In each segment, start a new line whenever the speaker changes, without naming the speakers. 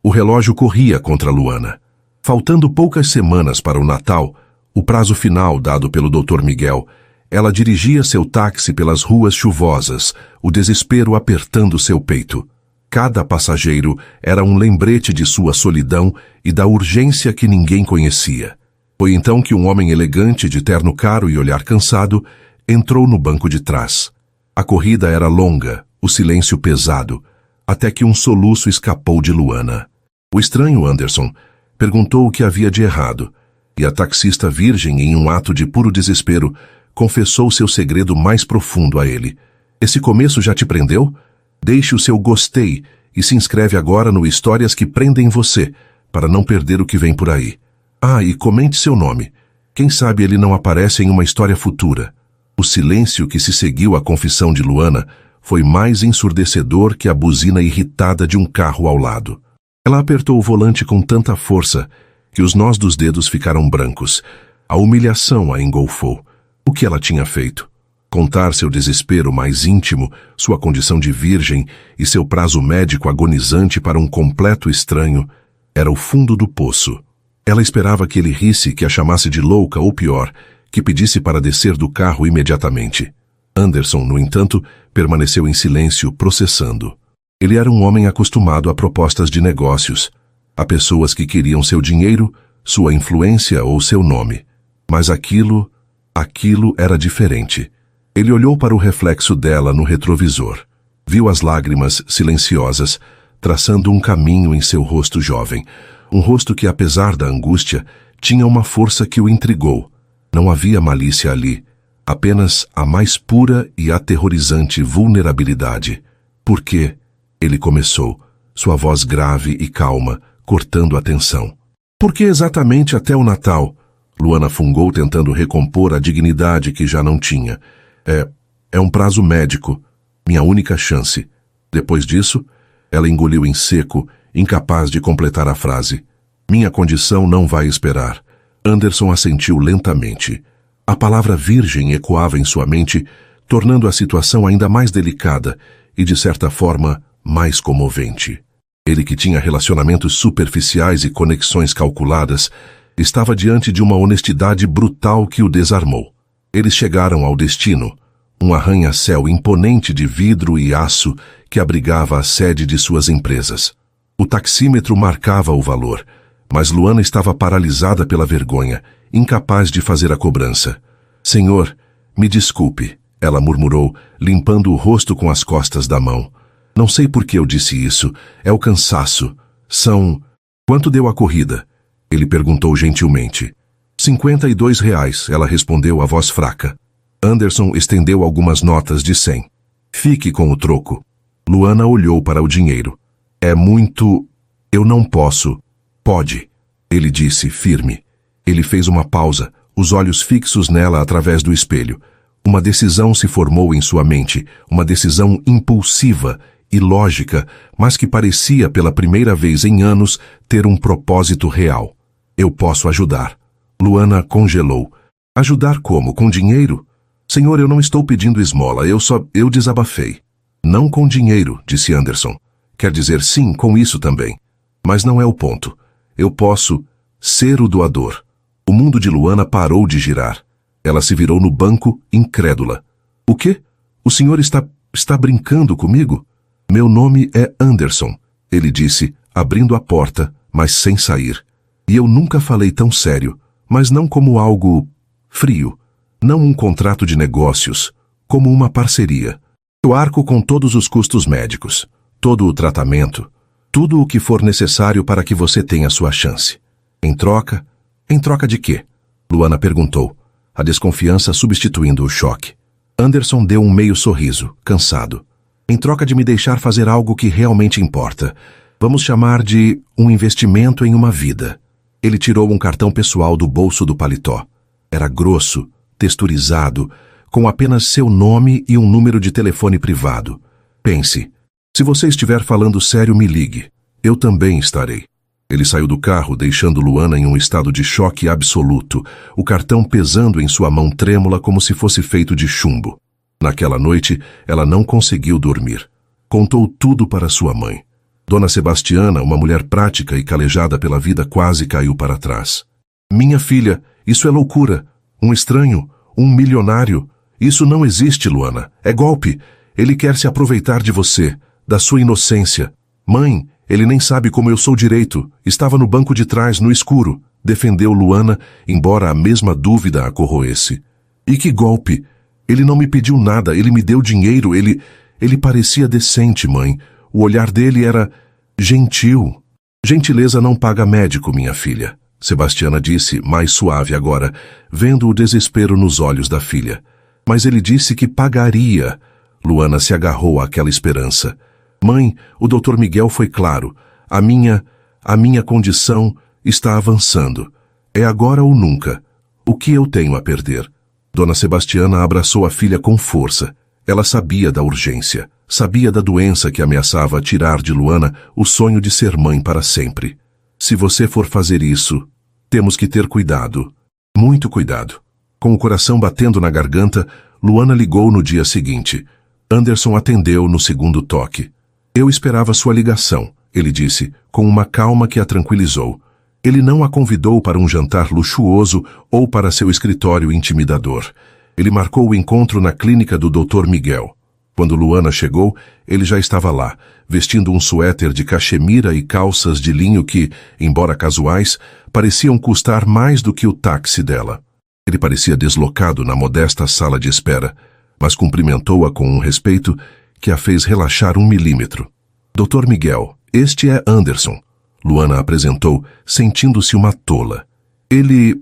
O relógio corria contra Luana. Faltando poucas semanas para o Natal, o prazo final dado pelo Dr. Miguel, ela dirigia seu táxi pelas ruas chuvosas, o desespero apertando seu peito. Cada passageiro era um lembrete de sua solidão e da urgência que ninguém conhecia. Foi então que um homem elegante, de terno caro e olhar cansado, entrou no banco de trás. A corrida era longa, o silêncio pesado, até que um soluço escapou de Luana. O estranho Anderson perguntou o que havia de errado, e a taxista virgem, em um ato de puro desespero, confessou seu segredo mais profundo a ele. Esse começo já te prendeu? Deixe o seu gostei e se inscreve agora no Histórias que Prendem Você, para não perder o que vem por aí. Ah, e comente seu nome. Quem sabe ele não aparece em uma história futura. O silêncio que se seguiu à confissão de Luana foi mais ensurdecedor que a buzina irritada de um carro ao lado. Ela apertou o volante com tanta força que os nós dos dedos ficaram brancos. A humilhação a engolfou. O que ela tinha feito? Contar seu desespero mais íntimo, sua condição de virgem e seu prazo médico agonizante para um completo estranho, era o fundo do poço. Ela esperava que ele risse, que a chamasse de louca ou pior, que pedisse para descer do carro imediatamente. Anderson, no entanto, permaneceu em silêncio, processando. Ele era um homem acostumado a propostas de negócios, a pessoas que queriam seu dinheiro, sua influência ou seu nome. Mas aquilo era diferente. Ele olhou para o reflexo dela no retrovisor. Viu as lágrimas silenciosas, traçando um caminho em seu rosto jovem. Um rosto que, apesar da angústia, tinha uma força que o intrigou. Não havia malícia ali, apenas a mais pura e aterrorizante vulnerabilidade. Por quê? Ele começou, sua voz grave e calma, cortando a tensão. Por que exatamente até o Natal? Luana fungou, tentando recompor a dignidade que já não tinha. É um prazo médico, minha única chance. Depois disso, ela engoliu em seco, incapaz de completar a frase. Minha condição não vai esperar. Anderson assentiu lentamente. A palavra virgem ecoava em sua mente, tornando a situação ainda mais delicada e, de certa forma, mais comovente. Ele, que tinha relacionamentos superficiais e conexões calculadas, estava diante de uma honestidade brutal que o desarmou. Eles chegaram ao destino, um arranha-céu imponente de vidro e aço que abrigava a sede de suas empresas. O taxímetro marcava o valor, mas Luana estava paralisada pela vergonha, incapaz de fazer a cobrança. Senhor, me desculpe, ela murmurou, limpando o rosto com as costas da mão. Não sei por que eu disse isso, é o cansaço. Quanto deu a corrida? Ele perguntou gentilmente. R$52, ela respondeu a voz fraca. Anderson estendeu algumas notas de 100. Fique com o troco. Luana olhou para o dinheiro. É muito... Eu não posso. Pode, ele disse, firme. Ele fez uma pausa, os olhos fixos nela através do espelho. Uma decisão se formou em sua mente, uma decisão impulsiva, ilógica, mas que parecia pela primeira vez em anos ter um propósito real. Eu posso ajudar. Luana congelou. Ajudar como? Com dinheiro? Senhor, eu não estou pedindo esmola, eu desabafei. Não com dinheiro, disse Anderson. Quer dizer sim, com isso também. Mas não é o ponto. Eu posso ser o doador. O mundo de Luana parou de girar. Ela se virou no banco, incrédula. O quê? O senhor está brincando comigo? Meu nome é Anderson, ele disse, abrindo a porta, mas sem sair. E eu nunca falei tão sério, mas não como algo frio, não um contrato de negócios, como uma parceria. Eu arco com todos os custos médicos, todo o tratamento, tudo o que for necessário para que você tenha sua chance. Em troca de quê? Luana perguntou, a desconfiança substituindo o choque. Anderson deu um meio sorriso, cansado. Em troca de me deixar fazer algo que realmente importa. Vamos chamar de um investimento em uma vida. Ele tirou um cartão pessoal do bolso do paletó. Era grosso, texturizado, com apenas seu nome e um número de telefone privado. Pense, se você estiver falando sério, me ligue. Eu também estarei. Ele saiu do carro, deixando Luana em um estado de choque absoluto, o cartão pesando em sua mão trêmula como se fosse feito de chumbo. Naquela noite, ela não conseguiu dormir. Contou tudo para sua mãe. Dona Sebastiana, uma mulher prática e calejada pela vida, quase caiu para trás. Minha filha, isso é loucura. Um estranho, um milionário. Isso não existe, Luana. É golpe. Ele quer se aproveitar de você, da sua inocência. Mãe, ele nem sabe como eu sou direito. Estava no banco de trás, no escuro. Defendeu Luana, embora a mesma dúvida a corroesse. E que golpe? Ele não me pediu nada, ele me deu dinheiro, ele parecia decente, mãe. O olhar dele era gentil. Gentileza não paga médico, minha filha. Sebastiana disse, mais suave agora, vendo o desespero nos olhos da filha. Mas ele disse que pagaria. Luana se agarrou àquela esperança. Mãe, o Dr. Miguel foi claro. A minha condição está avançando. É agora ou nunca. O que eu tenho a perder? Dona Sebastiana abraçou a filha com força. Ela sabia da urgência. Sabia da doença que ameaçava tirar de Luana o sonho de ser mãe para sempre. Se você for fazer isso, temos que ter cuidado. Muito cuidado. Com o coração batendo na garganta, Luana ligou no dia seguinte. Anderson atendeu no segundo toque. Eu esperava sua ligação, ele disse, com uma calma que a tranquilizou. Ele não a convidou para um jantar luxuoso ou para seu escritório intimidador. Ele marcou o encontro na clínica do Dr. Miguel. Quando Luana chegou, ele já estava lá, vestindo um suéter de cachemira e calças de linho que, embora casuais, pareciam custar mais do que o táxi dela. Ele parecia deslocado na modesta sala de espera, mas cumprimentou-a com um respeito que a fez relaxar 1 milímetro. Dr. Miguel, este é Anderson. Luana apresentou, sentindo-se uma tola. Ele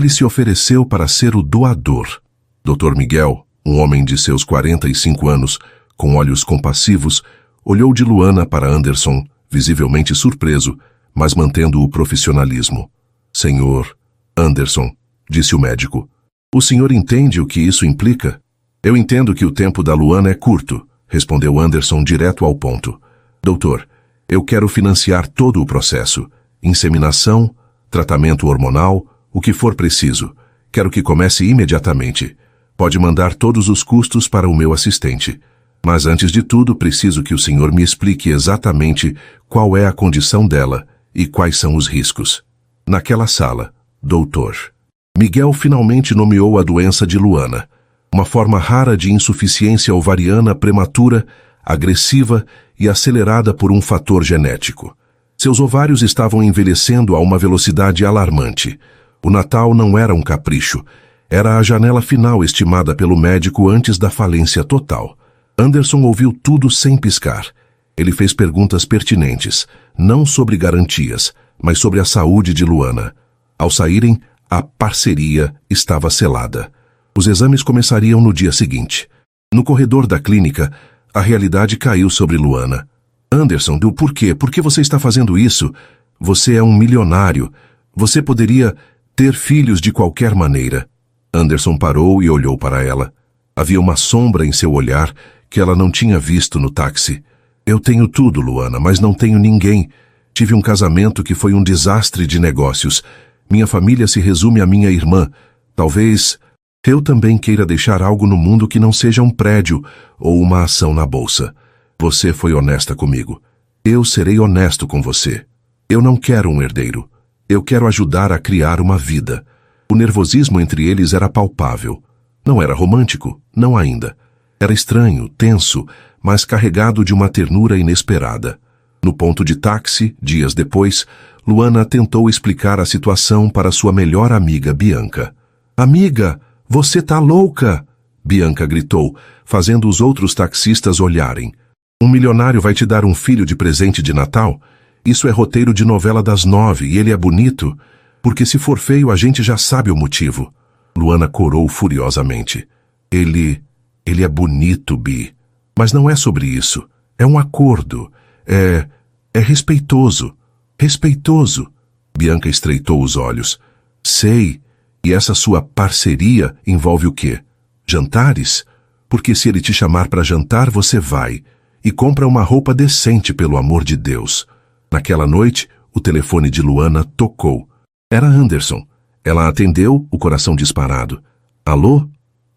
se ofereceu para ser o doador. Dr. Miguel, um homem de seus 45 anos, com olhos compassivos, olhou de Luana para Anderson, visivelmente surpreso, mas mantendo o profissionalismo. Senhor Anderson, disse o médico, o senhor entende o que isso implica? Eu entendo que o tempo da Luana é curto, respondeu Anderson direto ao ponto. Doutor, eu quero financiar todo o processo. Inseminação, tratamento hormonal, o que for preciso. Quero que comece imediatamente. Pode mandar todos os custos para o meu assistente. Mas antes de tudo, preciso que o senhor me explique exatamente qual é a condição dela e quais são os riscos. Naquela sala, doutor, Miguel finalmente nomeou a doença de Luana, uma forma rara de insuficiência ovariana prematura, agressiva e acelerada por um fator genético. Seus ovários estavam envelhecendo a uma velocidade alarmante. O Natal não era um capricho, era a janela final estimada pelo médico antes da falência total. Anderson ouviu tudo sem piscar. Ele fez perguntas pertinentes, não sobre garantias, mas sobre a saúde de Luana. Ao saírem, a parceria estava selada. Os exames começariam no dia seguinte. No corredor da clínica, a realidade caiu sobre Luana. Anderson, por quê? Por que você está fazendo isso? Você é um milionário. Você poderia ter filhos de qualquer maneira. Anderson parou e olhou para ela. Havia uma sombra em seu olhar que ela não tinha visto no táxi. Eu tenho tudo, Luana, mas não tenho ninguém. Tive um casamento que foi um desastre de negócios. Minha família se resume à minha irmã. Talvez eu também queira deixar algo no mundo que não seja um prédio ou uma ação na bolsa. Você foi honesta comigo. Eu serei honesto com você. Eu não quero um herdeiro. Eu quero ajudar a criar uma vida. O nervosismo entre eles era palpável. Não era romântico, não ainda. Era estranho, tenso, mas carregado de uma ternura inesperada. No ponto de táxi, dias depois, Luana tentou explicar a situação para sua melhor amiga, Bianca. Amiga, você tá louca! Bianca gritou, fazendo os outros taxistas olharem. Um milionário vai te dar um filho de presente de Natal? Isso é roteiro de novela das 9 e ele é bonito? Porque se for feio a gente já sabe o motivo. Luana corou furiosamente. Ele é bonito, Bi. Mas não é sobre isso. É um acordo. É respeitoso. Respeitoso. Bianca estreitou os olhos. Sei. E essa sua parceria envolve o quê? Jantares? Porque se ele te chamar para jantar, você vai. E compra uma roupa decente, pelo amor de Deus. Naquela noite, o telefone de Luana tocou. Era Anderson. Ela atendeu, o coração disparado. Alô?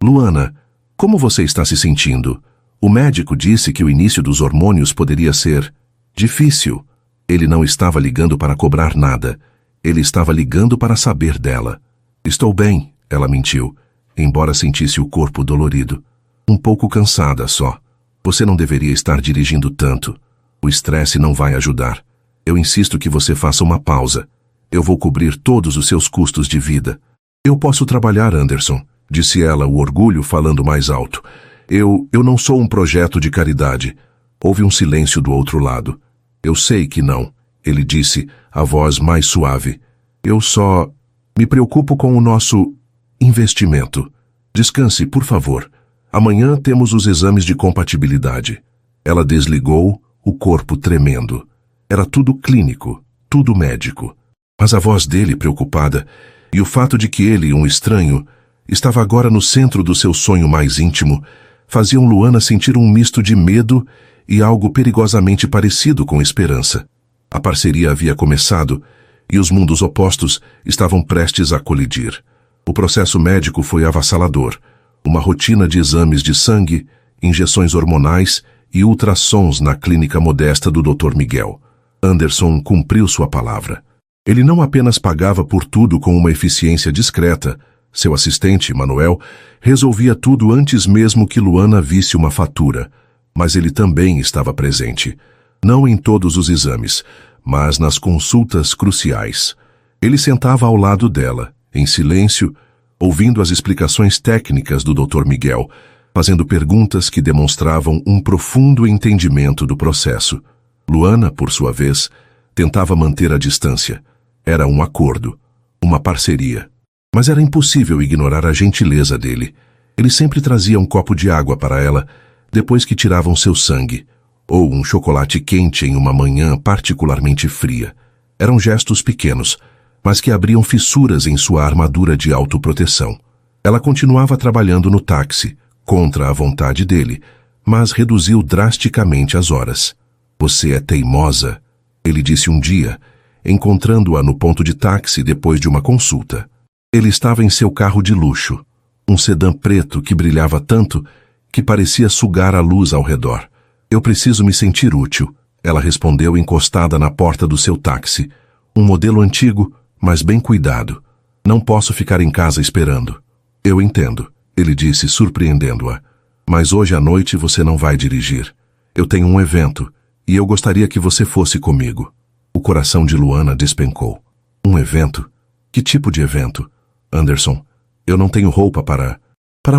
Luana, como você está se sentindo? O médico disse que o início dos hormônios poderia ser... Difícil. Ele não estava ligando para cobrar nada. Ele estava ligando para saber dela. Estou bem, ela mentiu, embora sentisse o corpo dolorido. Um pouco cansada só. Você não deveria estar dirigindo tanto. O estresse não vai ajudar. Eu insisto que você faça uma pausa. Eu vou cobrir todos os seus custos de vida. Eu posso trabalhar, Anderson, disse ela, o orgulho falando mais alto. Eu não sou um projeto de caridade. Houve um silêncio do outro lado. Eu sei que não, ele disse, a voz mais suave. Eu só me preocupo com o nosso investimento. Descanse, por favor. Amanhã temos os exames de compatibilidade. Ela desligou, o corpo tremendo. Era tudo clínico, tudo médico. Mas a voz dele preocupada, e o fato de que ele, um estranho, estava agora no centro do seu sonho mais íntimo, faziam Luana sentir um misto de medo e algo perigosamente parecido com esperança. A parceria havia começado, e os mundos opostos estavam prestes a colidir. O processo médico foi avassalador. Uma rotina de exames de sangue, injeções hormonais e ultrassons na clínica modesta do Dr. Miguel. Anderson cumpriu sua palavra. Ele não apenas pagava por tudo com uma eficiência discreta. Seu assistente, Manuel, resolvia tudo antes mesmo que Luana visse uma fatura. Mas ele também estava presente. Não em todos os exames, mas nas consultas cruciais. Ele sentava ao lado dela, em silêncio, ouvindo as explicações técnicas do Dr. Miguel, fazendo perguntas que demonstravam um profundo entendimento do processo. Luana, por sua vez, tentava manter a distância. Era um acordo, uma parceria. Mas era impossível ignorar a gentileza dele. Ele sempre trazia um copo de água para ela, depois que tiravam seu sangue, ou um chocolate quente em uma manhã particularmente fria. Eram gestos pequenos, mas que abriam fissuras em sua armadura de autoproteção. Ela continuava trabalhando no táxi, contra a vontade dele, mas reduziu drasticamente as horas. Você é teimosa, ele disse um dia, encontrando-a no ponto de táxi depois de uma consulta. Ele estava em seu carro de luxo, um sedã preto que brilhava tanto que parecia sugar a luz ao redor. Eu preciso me sentir útil, ela respondeu encostada na porta do seu táxi. Um modelo antigo, mas bem cuidado. Não posso ficar em casa esperando. Eu entendo, ele disse, surpreendendo-a. Mas hoje à noite você não vai dirigir. Eu tenho um evento, e eu gostaria que você fosse comigo. O coração de Luana despencou. Um evento? Que tipo de evento? Anderson, eu não tenho roupa para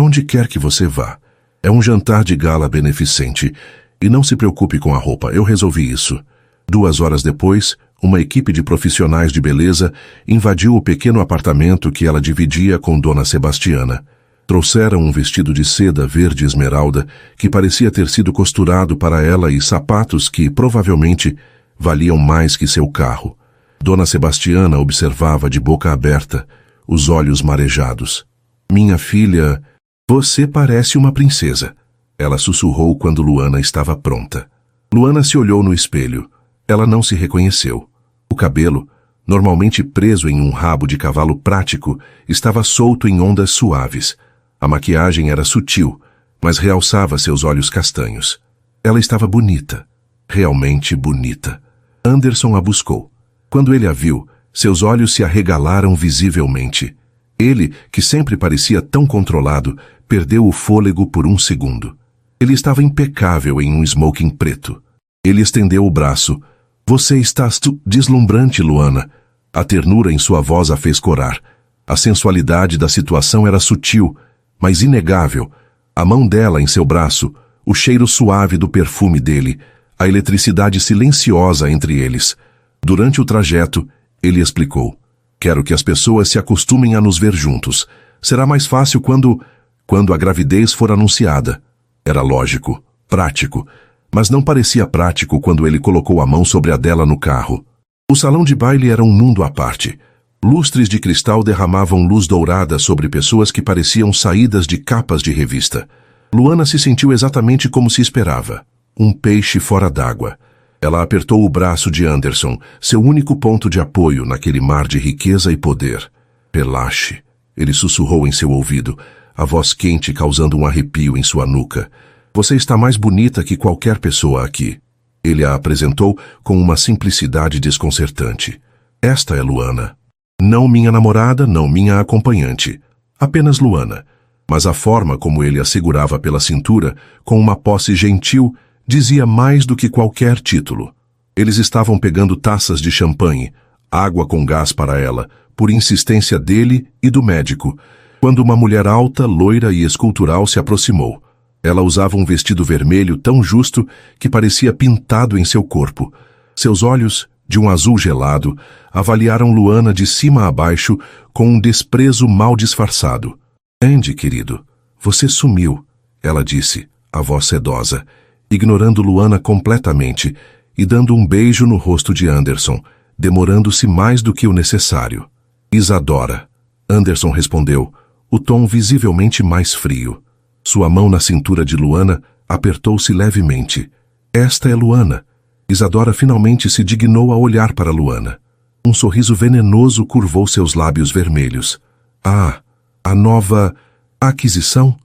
onde quer que você vá. É um jantar de gala beneficente. E não se preocupe com a roupa, eu resolvi isso. 2 horas depois, uma equipe de profissionais de beleza invadiu o pequeno apartamento que ela dividia com Dona Sebastiana. Trouxeram um vestido de seda verde esmeralda que parecia ter sido costurado para ela e sapatos que, provavelmente, valiam mais que seu carro. Dona Sebastiana observava de boca aberta, os olhos marejados. Minha filha, você parece uma princesa. Ela sussurrou quando Luana estava pronta. Luana se olhou no espelho. Ela não se reconheceu. O cabelo, normalmente preso em um rabo de cavalo prático, estava solto em ondas suaves. A maquiagem era sutil, mas realçava seus olhos castanhos. Ela estava bonita, realmente bonita. Anderson a buscou. Quando ele a viu, seus olhos se arregalaram visivelmente. Ele, que sempre parecia tão controlado, perdeu o fôlego por um segundo. Ele estava impecável em um smoking preto. Ele estendeu o braço. Você está deslumbrante, Luana. A ternura em sua voz a fez corar. A sensualidade da situação era sutil, mas inegável. A mão dela em seu braço, o cheiro suave do perfume dele, a eletricidade silenciosa entre eles. Durante o trajeto, ele explicou. Quero que as pessoas se acostumem a nos ver juntos. Será mais fácil quando a gravidez for anunciada. Era lógico, prático, mas não parecia prático quando ele colocou a mão sobre a dela no carro. O salão de baile era um mundo à parte. Lustres de cristal derramavam luz dourada sobre pessoas que pareciam saídas de capas de revista. Luana se sentiu exatamente como se esperava. Um peixe fora d'água. Ela apertou o braço de Anderson, seu único ponto de apoio naquele mar de riqueza e poder. Relaxe, ele sussurrou em seu ouvido, a voz quente causando um arrepio em sua nuca. Você está mais bonita que qualquer pessoa aqui. Ele a apresentou com uma simplicidade desconcertante. Esta é Luana. Não minha namorada, não minha acompanhante. Apenas Luana. Mas a forma como ele a segurava pela cintura, com uma posse gentil, dizia mais do que qualquer título. Eles estavam pegando taças de champanhe, água com gás para ela, por insistência dele e do médico, quando uma mulher alta, loira e escultural se aproximou. Ela usava um vestido vermelho tão justo que parecia pintado em seu corpo. Seus olhos, de um azul gelado, avaliaram Luana de cima a baixo com um desprezo mal disfarçado. Andy, querido, você sumiu, ela disse, a voz sedosa, ignorando Luana completamente e dando um beijo no rosto de Anderson, demorando-se mais do que o necessário. Isadora, Anderson respondeu, o tom visivelmente mais frio. Sua mão na cintura de Luana apertou-se levemente. Esta é Luana. Isadora finalmente se dignou a olhar para Luana. Um sorriso venenoso curvou seus lábios vermelhos. Ah, a nova aquisição?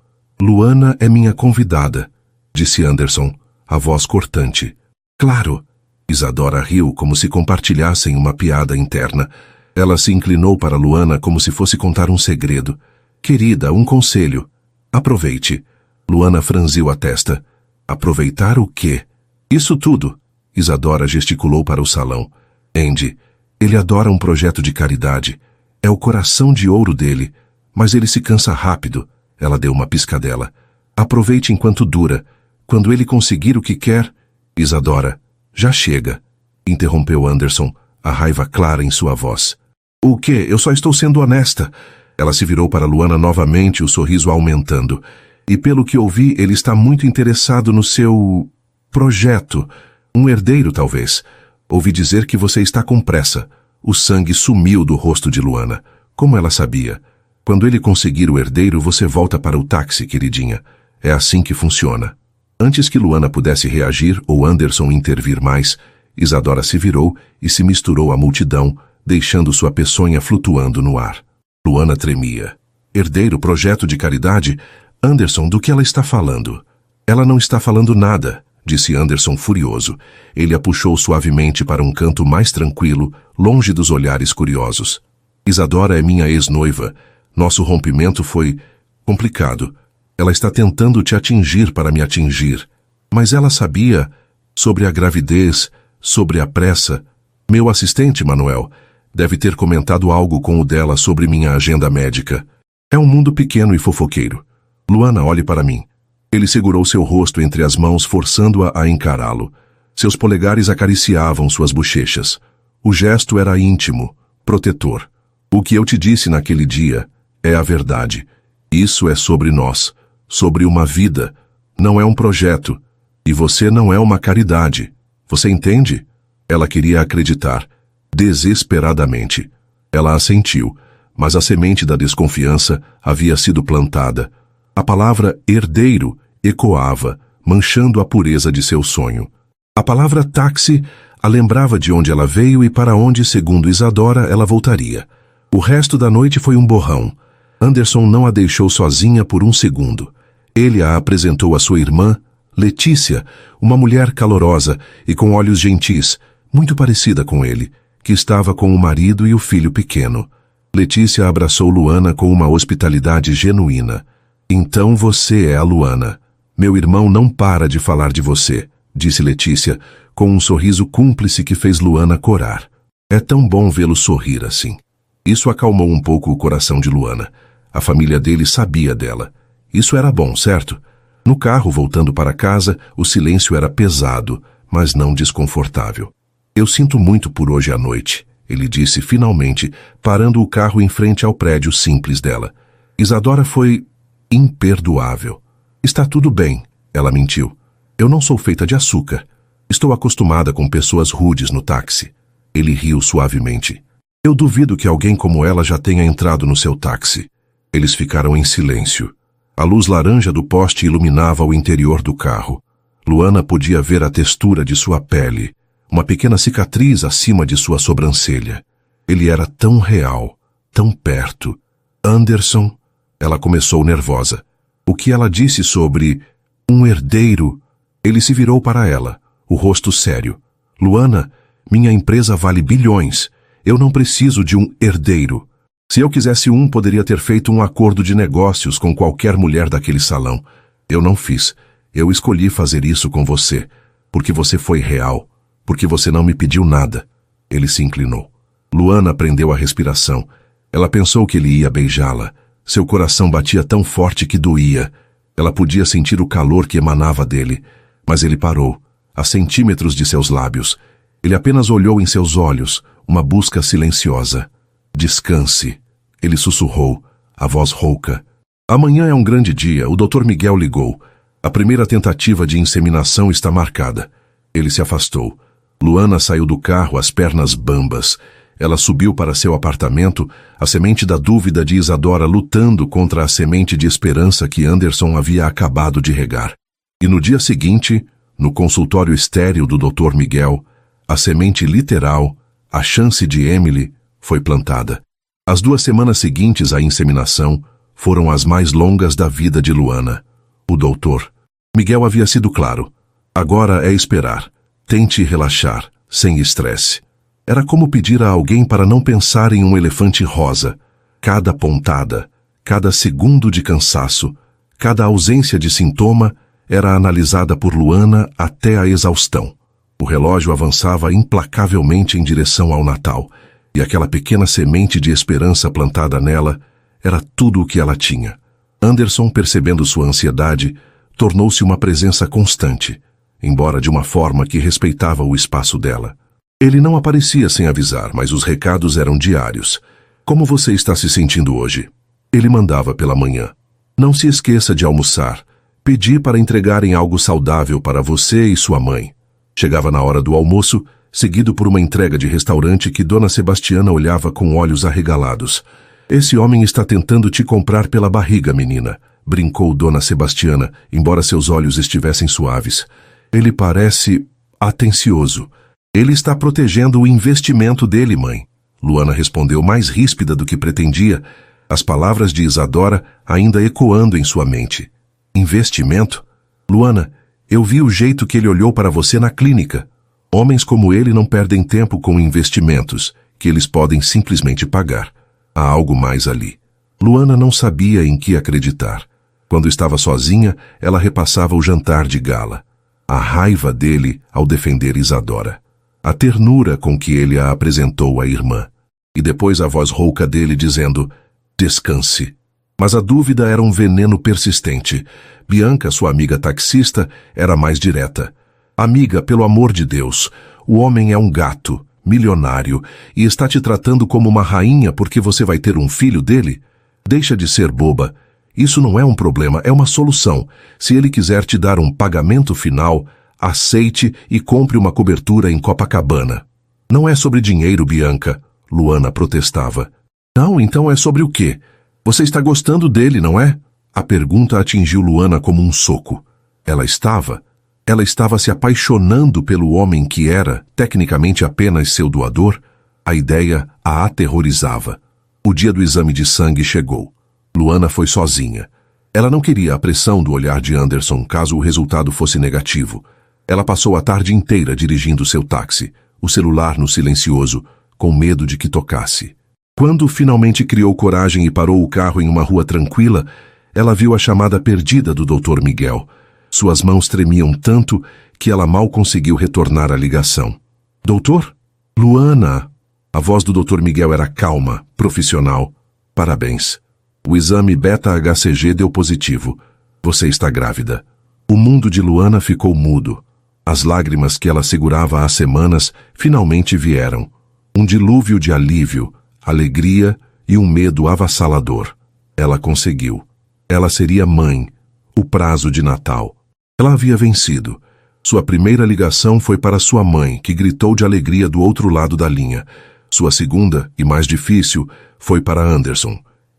Luana é minha convidada, disse Anderson, a voz cortante. Claro. Isadora riu como se compartilhassem uma piada interna. Ela se inclinou para Luana como se fosse contar um segredo. Querida, um conselho. Aproveite. Luana franziu a testa. Aproveitar o quê? Isso tudo. Isadora gesticulou para o salão. Andy, ele adora um projeto de caridade. É o coração de ouro dele. Mas ele se cansa rápido. Ela deu uma piscadela. Aproveite enquanto dura. Quando ele conseguir o que quer... Isadora, já chega. Interrompeu Anderson, a raiva clara em sua voz. O quê? Eu só estou sendo honesta. Ela se virou para Luana novamente, o sorriso aumentando. E pelo que ouvi, ele está muito interessado no seu... projeto. Um herdeiro, talvez. Ouvi dizer que você está com pressa. O sangue sumiu do rosto de Luana. Como ela sabia? Quando ele conseguir o herdeiro, você volta para o táxi, queridinha. É assim que funciona. Antes que Luana pudesse reagir ou Anderson intervir mais, Isadora se virou e se misturou à multidão, deixando sua peçonha flutuando no ar. Luana tremia. Herdeiro, projeto de caridade? Anderson, do que ela está falando? Ela não está falando nada, disse Anderson furioso. Ele a puxou suavemente para um canto mais tranquilo, longe dos olhares curiosos. Isadora é minha ex-noiva. Nosso rompimento foi complicado. Ela está tentando te atingir para me atingir. Mas ela sabia sobre a gravidez, sobre a pressa. Meu assistente, Manuel, deve ter comentado algo com o dela sobre minha agenda médica. É um mundo pequeno e fofoqueiro. Luana, olhe para mim. Ele segurou seu rosto entre as mãos, forçando-a a encará-lo. Seus polegares acariciavam suas bochechas. O gesto era íntimo, protetor. O que eu te disse naquele dia é a verdade. Isso é sobre nós, sobre uma vida. Não é um projeto. E você não é uma caridade. Você entende? Ela queria acreditar. Desesperadamente. Ela assentiu, mas a semente da desconfiança havia sido plantada. A palavra herdeiro ecoava, manchando a pureza de seu sonho. A palavra táxi a lembrava de onde ela veio e para onde, segundo Isadora, ela voltaria. O resto da noite foi um borrão. Anderson não a deixou sozinha por um segundo. Ele a apresentou à sua irmã, Letícia, uma mulher calorosa e com olhos gentis, muito parecida com ele, que estava com o marido e o filho pequeno. Letícia abraçou Luana com uma hospitalidade genuína. Então você é a Luana. Meu irmão não para de falar de você, disse Letícia, com um sorriso cúmplice que fez Luana corar. É tão bom vê-lo sorrir assim. Isso acalmou um pouco o coração de Luana. A família dele sabia dela. Isso era bom, certo? No carro, voltando para casa, o silêncio era pesado, mas não desconfortável. Eu sinto muito por hoje à noite, ele disse finalmente, parando o carro em frente ao prédio simples dela. Isadora foi imperdoável. Está tudo bem, ela mentiu. Eu não sou feita de açúcar. Estou acostumada com pessoas rudes no táxi. Ele riu suavemente. Eu duvido que alguém como ela já tenha entrado no seu táxi. Eles ficaram em silêncio. A luz laranja do poste iluminava o interior do carro. Luana podia ver a textura de sua pele, uma pequena cicatriz acima de sua sobrancelha. Ele era tão real, tão perto. Anderson, ela começou nervosa. O que ela disse sobre um herdeiro? Ele se virou para ela, o rosto sério. Luana, minha empresa vale bilhões. Eu não preciso de um herdeiro. Se eu quisesse poderia ter feito um acordo de negócios com qualquer mulher daquele salão. Eu não fiz. Eu escolhi fazer isso com você, porque você foi real, porque você não me pediu nada. Ele se inclinou. Luana prendeu a respiração. Ela pensou que ele ia beijá-la. Seu coração batia tão forte que doía. Ela podia sentir o calor que emanava dele, mas ele parou, a centímetros de seus lábios. Ele apenas olhou em seus olhos, uma busca silenciosa. Descanse, ele sussurrou, a voz rouca. Amanhã é um grande dia, o Dr. Miguel ligou. A primeira tentativa de inseminação está marcada. Ele se afastou. Luana saiu do carro, as pernas bambas. Ela subiu para seu apartamento, a semente da dúvida de Isadora lutando contra a semente de esperança que Anderson havia acabado de regar. E no dia seguinte, no consultório estéril do Dr. Miguel, a semente literal, a chance de Emily, foi plantada. As 2 semanas seguintes à inseminação foram as mais longas da vida de Luana. O doutor Miguel havia sido claro. Agora é esperar. Tente relaxar, sem estresse. Era como pedir a alguém para não pensar em um elefante rosa. Cada pontada, cada segundo de cansaço, cada ausência de sintoma era analisada por Luana até a exaustão. O relógio avançava implacavelmente em direção ao Natal, e aquela pequena semente de esperança plantada nela era tudo o que ela tinha. Anderson, percebendo sua ansiedade, tornou-se uma presença constante, embora de uma forma que respeitava o espaço dela. Ele não aparecia sem avisar, mas os recados eram diários. Como você está se sentindo hoje? Ele mandava pela manhã. Não se esqueça de almoçar. Pedi para entregarem algo saudável para você e sua mãe. Chegava na hora do almoço, seguido por uma entrega de restaurante que Dona Sebastiana olhava com olhos arregalados. Esse homem está tentando te comprar pela barriga, menina, brincou Dona Sebastiana, embora seus olhos estivessem suaves. Ele parece atencioso. Ele está protegendo o investimento dele, mãe. Luana respondeu mais ríspida do que pretendia, as palavras de Isadora ainda ecoando em sua mente. Investimento? Luana, eu vi o jeito que ele olhou para você na clínica. Homens como ele não perdem tempo com investimentos, que eles podem simplesmente pagar. Há algo mais ali. Luana não sabia em que acreditar. Quando estava sozinha, ela repassava o jantar de gala. A raiva dele ao defender Isadora. A ternura com que ele a apresentou à irmã. E depois a voz rouca dele dizendo, descanse. Mas a dúvida era um veneno persistente. Bianca, sua amiga taxista, era mais direta. Amiga, pelo amor de Deus, o homem é um gato, milionário, e está te tratando como uma rainha porque você vai ter um filho dele? Deixa de ser boba. Isso não é um problema, é uma solução. Se ele quiser te dar um pagamento final, aceite e compre uma cobertura em Copacabana. Não é sobre dinheiro, Bianca, Luana protestava. Não, então é sobre o quê? Você está gostando dele, não é? A pergunta atingiu Luana como um soco. Ela estava se apaixonando pelo homem que era, tecnicamente apenas seu doador. A ideia a aterrorizava. O dia do exame de sangue chegou. Luana foi sozinha. Ela não queria a pressão do olhar de Anderson caso o resultado fosse negativo. Ela passou a tarde inteira dirigindo seu táxi, o celular no silencioso, com medo de que tocasse. Quando finalmente criou coragem e parou o carro em uma rua tranquila, ela viu a chamada perdida do Dr. Miguel. Suas mãos tremiam tanto que ela mal conseguiu retornar a ligação. Doutor? Luana! A voz do Dr. Miguel era calma, profissional. Parabéns. O exame beta-HCG deu positivo. Você está grávida. O mundo de Luana ficou mudo. As lágrimas que ela segurava há semanas finalmente vieram. Um dilúvio de alívio, alegria e um medo avassalador. Ela conseguiu. Ela seria mãe. O prazo de Natal. Ela havia vencido. Sua primeira ligação foi para sua mãe, que gritou de alegria do outro lado da linha. Sua segunda, e mais difícil, foi para Anderson.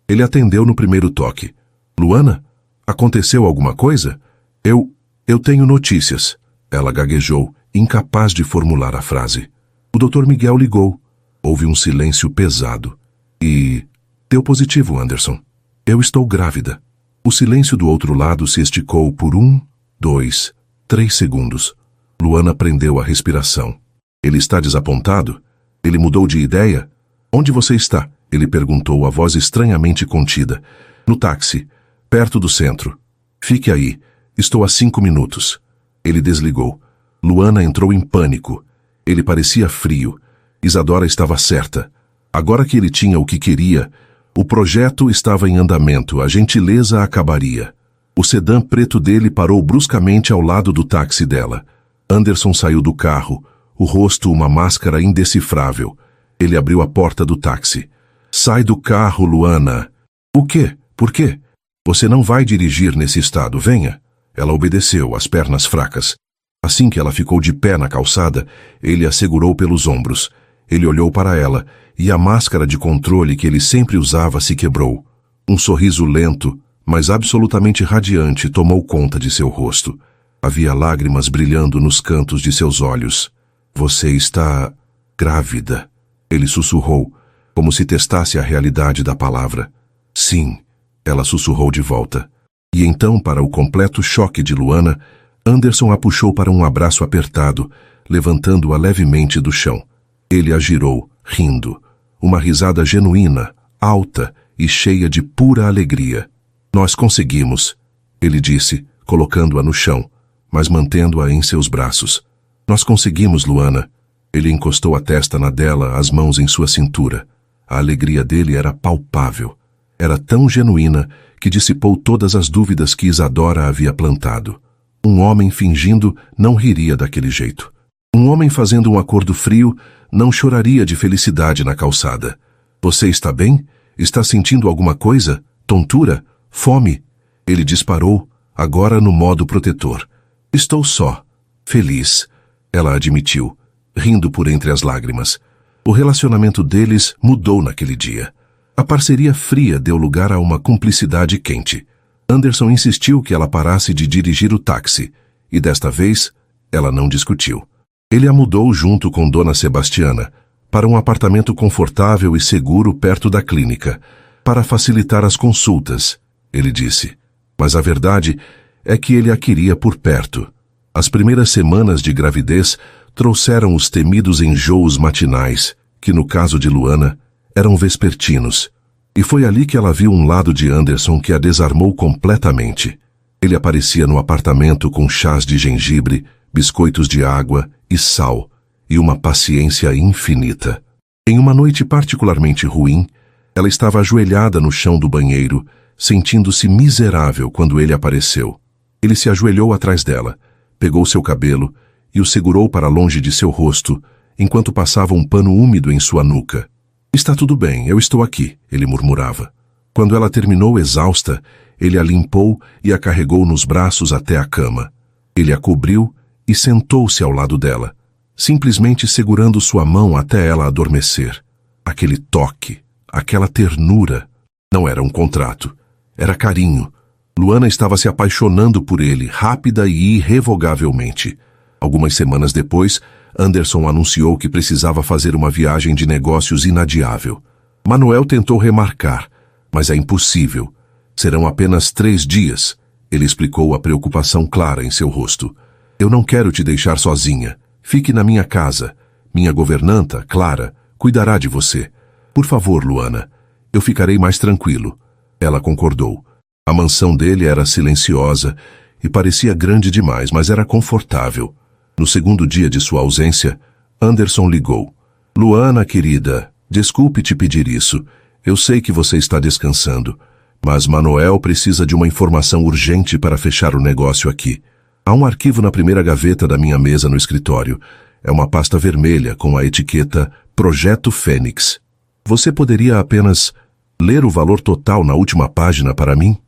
Ele atendeu no primeiro toque. Luana? Aconteceu alguma coisa? Eu tenho notícias. Ela gaguejou, incapaz de formular a frase. O Dr. Miguel ligou. Houve um silêncio pesado. E... deu positivo, Anderson. Eu estou grávida. O silêncio do outro lado se esticou por 1, 2, 3 segundos. Luana prendeu a respiração. Ele está desapontado? Ele mudou de ideia? Onde você está? Ele perguntou, a voz estranhamente contida. No táxi, perto do centro. Fique aí, estou a 5 minutos. Ele desligou. Luana entrou em pânico. Ele parecia frio. Isadora estava certa. Agora que ele tinha o que queria, o projeto estava em andamento, a gentileza acabaria. O sedã preto dele parou bruscamente ao lado do táxi dela. Anderson saiu do carro, o rosto uma máscara indecifrável. Ele abriu a porta do táxi. Sai do carro, Luana. O quê? Por quê? Você não vai dirigir nesse estado, venha. Ela obedeceu, as pernas fracas. Assim que ela ficou de pé na calçada, ele a segurou pelos ombros. Ele olhou para ela, e a máscara de controle que ele sempre usava se quebrou. Um sorriso lento, mas absolutamente radiante, tomou conta de seu rosto. Havia lágrimas brilhando nos cantos de seus olhos. Você está grávida, ele sussurrou, como se testasse a realidade da palavra. Sim, ela sussurrou de volta. E então, para o completo choque de Luana, Anderson a puxou para um abraço apertado, levantando-a levemente do chão. Ele a girou, rindo. Uma risada genuína, alta e cheia de pura alegria. Nós conseguimos, ele disse, colocando-a no chão, mas mantendo-a em seus braços. Nós conseguimos, Luana. Ele encostou a testa na dela, as mãos em sua cintura. A alegria dele era palpável. Era tão genuína que dissipou todas as dúvidas que Isadora havia plantado. Um homem fingindo não riria daquele jeito. Um homem fazendo um acordo frio não choraria de felicidade na calçada. Você está bem? Está sentindo alguma coisa? Tontura? Fome? Ele disparou, agora no modo protetor. Estou só. Feliz. Ela admitiu, rindo por entre as lágrimas. O relacionamento deles mudou naquele dia. A parceria fria deu lugar a uma cumplicidade quente. Anderson insistiu que ela parasse de dirigir o táxi, e desta vez, ela não discutiu. Ele a mudou junto com Dona Sebastiana, para um apartamento confortável e seguro perto da clínica, para facilitar as consultas, ele disse. Mas a verdade é que ele a queria por perto. As primeiras semanas de gravidez trouxeram os temidos enjoos matinais, que no caso de Luana, eram vespertinos. E foi ali que ela viu um lado de Anderson que a desarmou completamente. Ele aparecia no apartamento com chás de gengibre, biscoitos de água e sal, e uma paciência infinita. Em uma noite particularmente ruim, ela estava ajoelhada no chão do banheiro, sentindo-se miserável quando ele apareceu. Ele se ajoelhou atrás dela, pegou seu cabelo e o segurou para longe de seu rosto, enquanto passava um pano úmido em sua nuca. Está tudo bem, eu estou aqui, ele murmurava. Quando ela terminou exausta, ele a limpou e a carregou nos braços até a cama. Ele a cobriu e sentou-se ao lado dela, simplesmente segurando sua mão até ela adormecer. Aquele toque, aquela ternura, não era um contrato, era carinho. Luana estava se apaixonando por ele, rápida e irrevogavelmente. Algumas semanas depois, Anderson anunciou que precisava fazer uma viagem de negócios inadiável. Manuel tentou remarcar, mas é impossível. Serão apenas 3 dias, ele explicou, a preocupação clara em seu rosto. Eu não quero te deixar sozinha. Fique na minha casa. Minha governanta, Clara, cuidará de você. Por favor, Luana, eu ficarei mais tranquilo. Ela concordou. A mansão dele era silenciosa e parecia grande demais, mas era confortável. No segundo dia de sua ausência, Anderson ligou. Luana, querida, desculpe te pedir isso. Eu sei que você está descansando, mas Manuel precisa de uma informação urgente para fechar o negócio aqui. Há um arquivo na primeira gaveta da minha mesa no escritório. É uma pasta vermelha com a etiqueta Projeto Fênix. Você poderia apenas ler o valor total na última página para mim?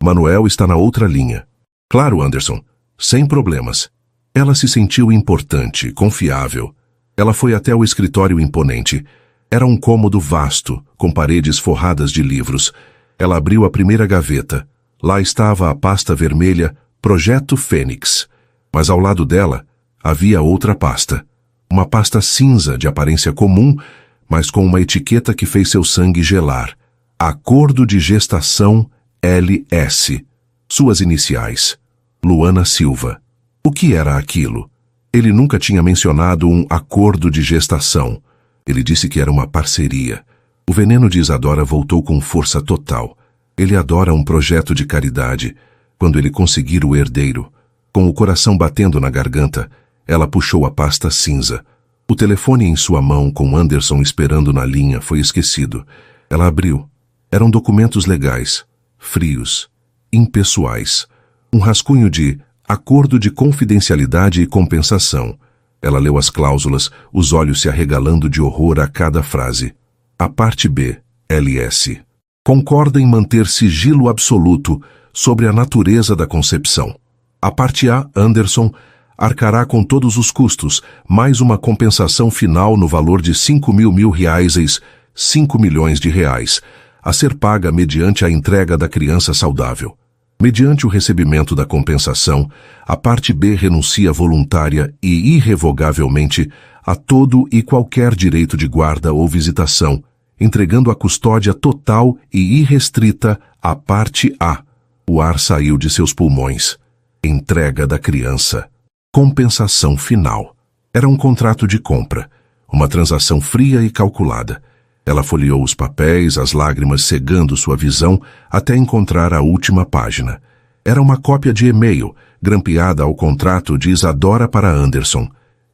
Manuel está na outra linha. Claro, Anderson, sem problemas. Ela se sentiu importante, confiável. Ela foi até o escritório imponente. Era um cômodo vasto, com paredes forradas de livros. Ela abriu a primeira gaveta. Lá estava a pasta vermelha Projeto Fênix. Mas ao lado dela, havia outra pasta. Uma pasta cinza de aparência comum, mas com uma etiqueta que fez seu sangue gelar. Acordo de Gestação LS. Suas iniciais. Luana Silva. O que era aquilo? Ele nunca tinha mencionado um acordo de gestação. Ele disse que era uma parceria. O veneno de Isadora voltou com força total. Ele adora um projeto de caridade. Quando ele conseguir o herdeiro, com o coração batendo na garganta, ela puxou a pasta cinza. O telefone em sua mão, com Anderson esperando na linha, foi esquecido. Ela abriu. Eram documentos legais, frios, impessoais. Um rascunho de acordo de confidencialidade e compensação. Ela leu as cláusulas, os olhos se arregalando de horror a cada frase. A parte B, LS. Concorda em manter sigilo absoluto sobre a natureza da concepção. A parte A, Anderson, arcará com todos os custos, mais uma compensação final no valor de 5.000 reais ex 5 milhões de reais, a ser paga mediante a entrega da criança saudável. Mediante o recebimento da compensação, a parte B renuncia voluntária e irrevogavelmente a todo e qualquer direito de guarda ou visitação, entregando a custódia total e irrestrita à parte A. O ar saiu de seus pulmões. Entrega da criança. Compensação final. Era um contrato de compra, uma transação fria e calculada. Ela folheou os papéis, as lágrimas cegando sua visão, até encontrar a última página. Era uma cópia de e-mail, grampeada ao contrato de Isadora para Anderson.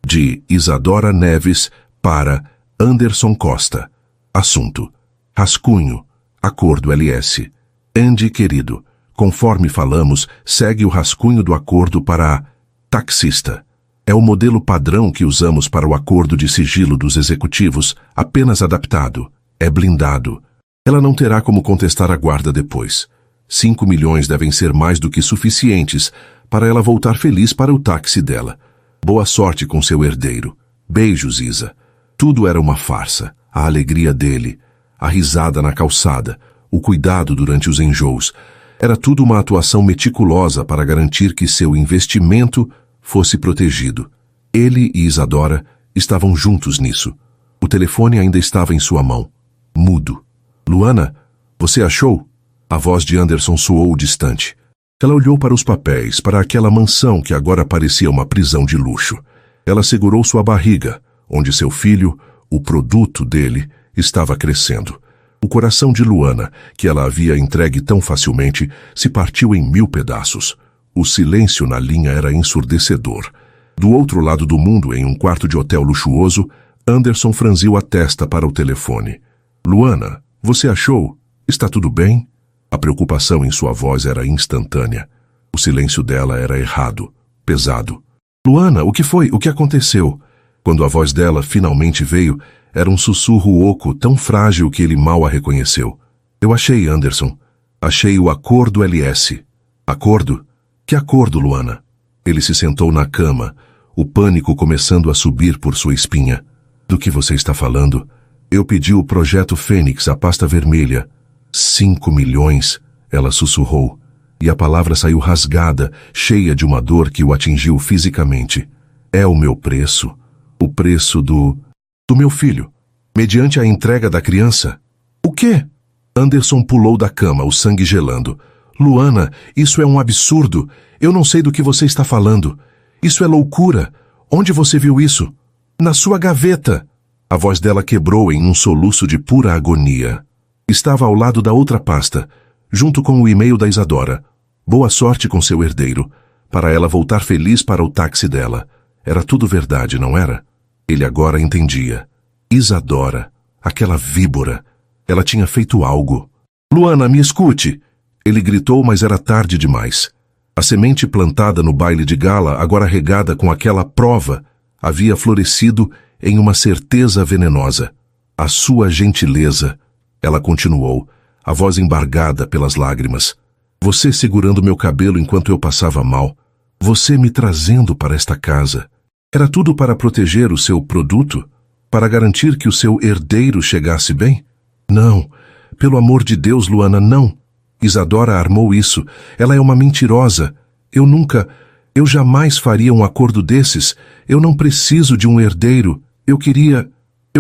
De Isadora Neves para Anderson Costa. Assunto: rascunho. Acordo LS. Andy, querido, conforme falamos, segue o rascunho do acordo para a taxista. É o modelo padrão que usamos para o acordo de sigilo dos executivos, apenas adaptado. É blindado. Ela não terá como contestar a guarda depois. 5 milhões devem ser mais do que suficientes para ela voltar feliz para o táxi dela. Boa sorte com seu herdeiro. Beijos, Isa. Tudo era uma farsa. A alegria dele, a risada na calçada, o cuidado durante os enjoos. Era tudo uma atuação meticulosa para garantir que seu investimento fosse protegido. Ele e Isadora estavam juntos nisso. O telefone ainda estava em sua mão, mudo. Luana, você achou? A voz de Anderson soou distante. Ela olhou para os papéis, para aquela mansão que agora parecia uma prisão de luxo. Ela segurou sua barriga, onde seu filho, o produto dele, estava crescendo. O coração de Luana, que ela havia entregue tão facilmente, se partiu em 1000 pedaços. O silêncio na linha era ensurdecedor. Do outro lado do mundo, em um quarto de hotel luxuoso, Anderson franziu a testa para o telefone. Luana, você achou? Está tudo bem? A preocupação em sua voz era instantânea. O silêncio dela era errado, pesado. Luana, o que foi? O que aconteceu? Quando a voz dela finalmente veio, era um sussurro oco tão frágil que ele mal a reconheceu. Eu achei, Anderson. Achei o acordo LS. Acordo? Que acordo, Luana? Ele se sentou na cama, o pânico começando a subir por sua espinha. Do que você está falando? Eu pedi o projeto Fênix, a pasta vermelha. 5 milhões, ela sussurrou, e a palavra saiu rasgada, cheia de uma dor que o atingiu fisicamente. É o meu preço. O preço do meu filho, mediante a entrega da criança. O quê? Anderson pulou da cama, o sangue gelando. Luana, isso é um absurdo. Eu não sei do que você está falando. Isso é loucura. Onde você viu isso? Na sua gaveta. A voz dela quebrou em um soluço de pura agonia. Estava ao lado da outra pasta, junto com o e-mail da Isadora. Boa sorte com seu herdeiro, para ela voltar feliz para o táxi dela. Era tudo verdade, não era? Ele agora entendia. Isadora, aquela víbora, ela tinha feito algo. Luana, me escute! Ele gritou, mas era tarde demais. A semente plantada no baile de gala, agora regada com aquela prova, havia florescido em uma certeza venenosa. A sua gentileza. Ela continuou, a voz embargada pelas lágrimas. Você segurando meu cabelo enquanto eu passava mal. Você me trazendo para esta casa. Era tudo para proteger o seu produto? Para garantir que o seu herdeiro chegasse bem? Não. Pelo amor de Deus, Luana, não. Isadora armou isso. Ela é uma mentirosa. Eu jamais faria um acordo desses. Eu não preciso de um herdeiro. Eu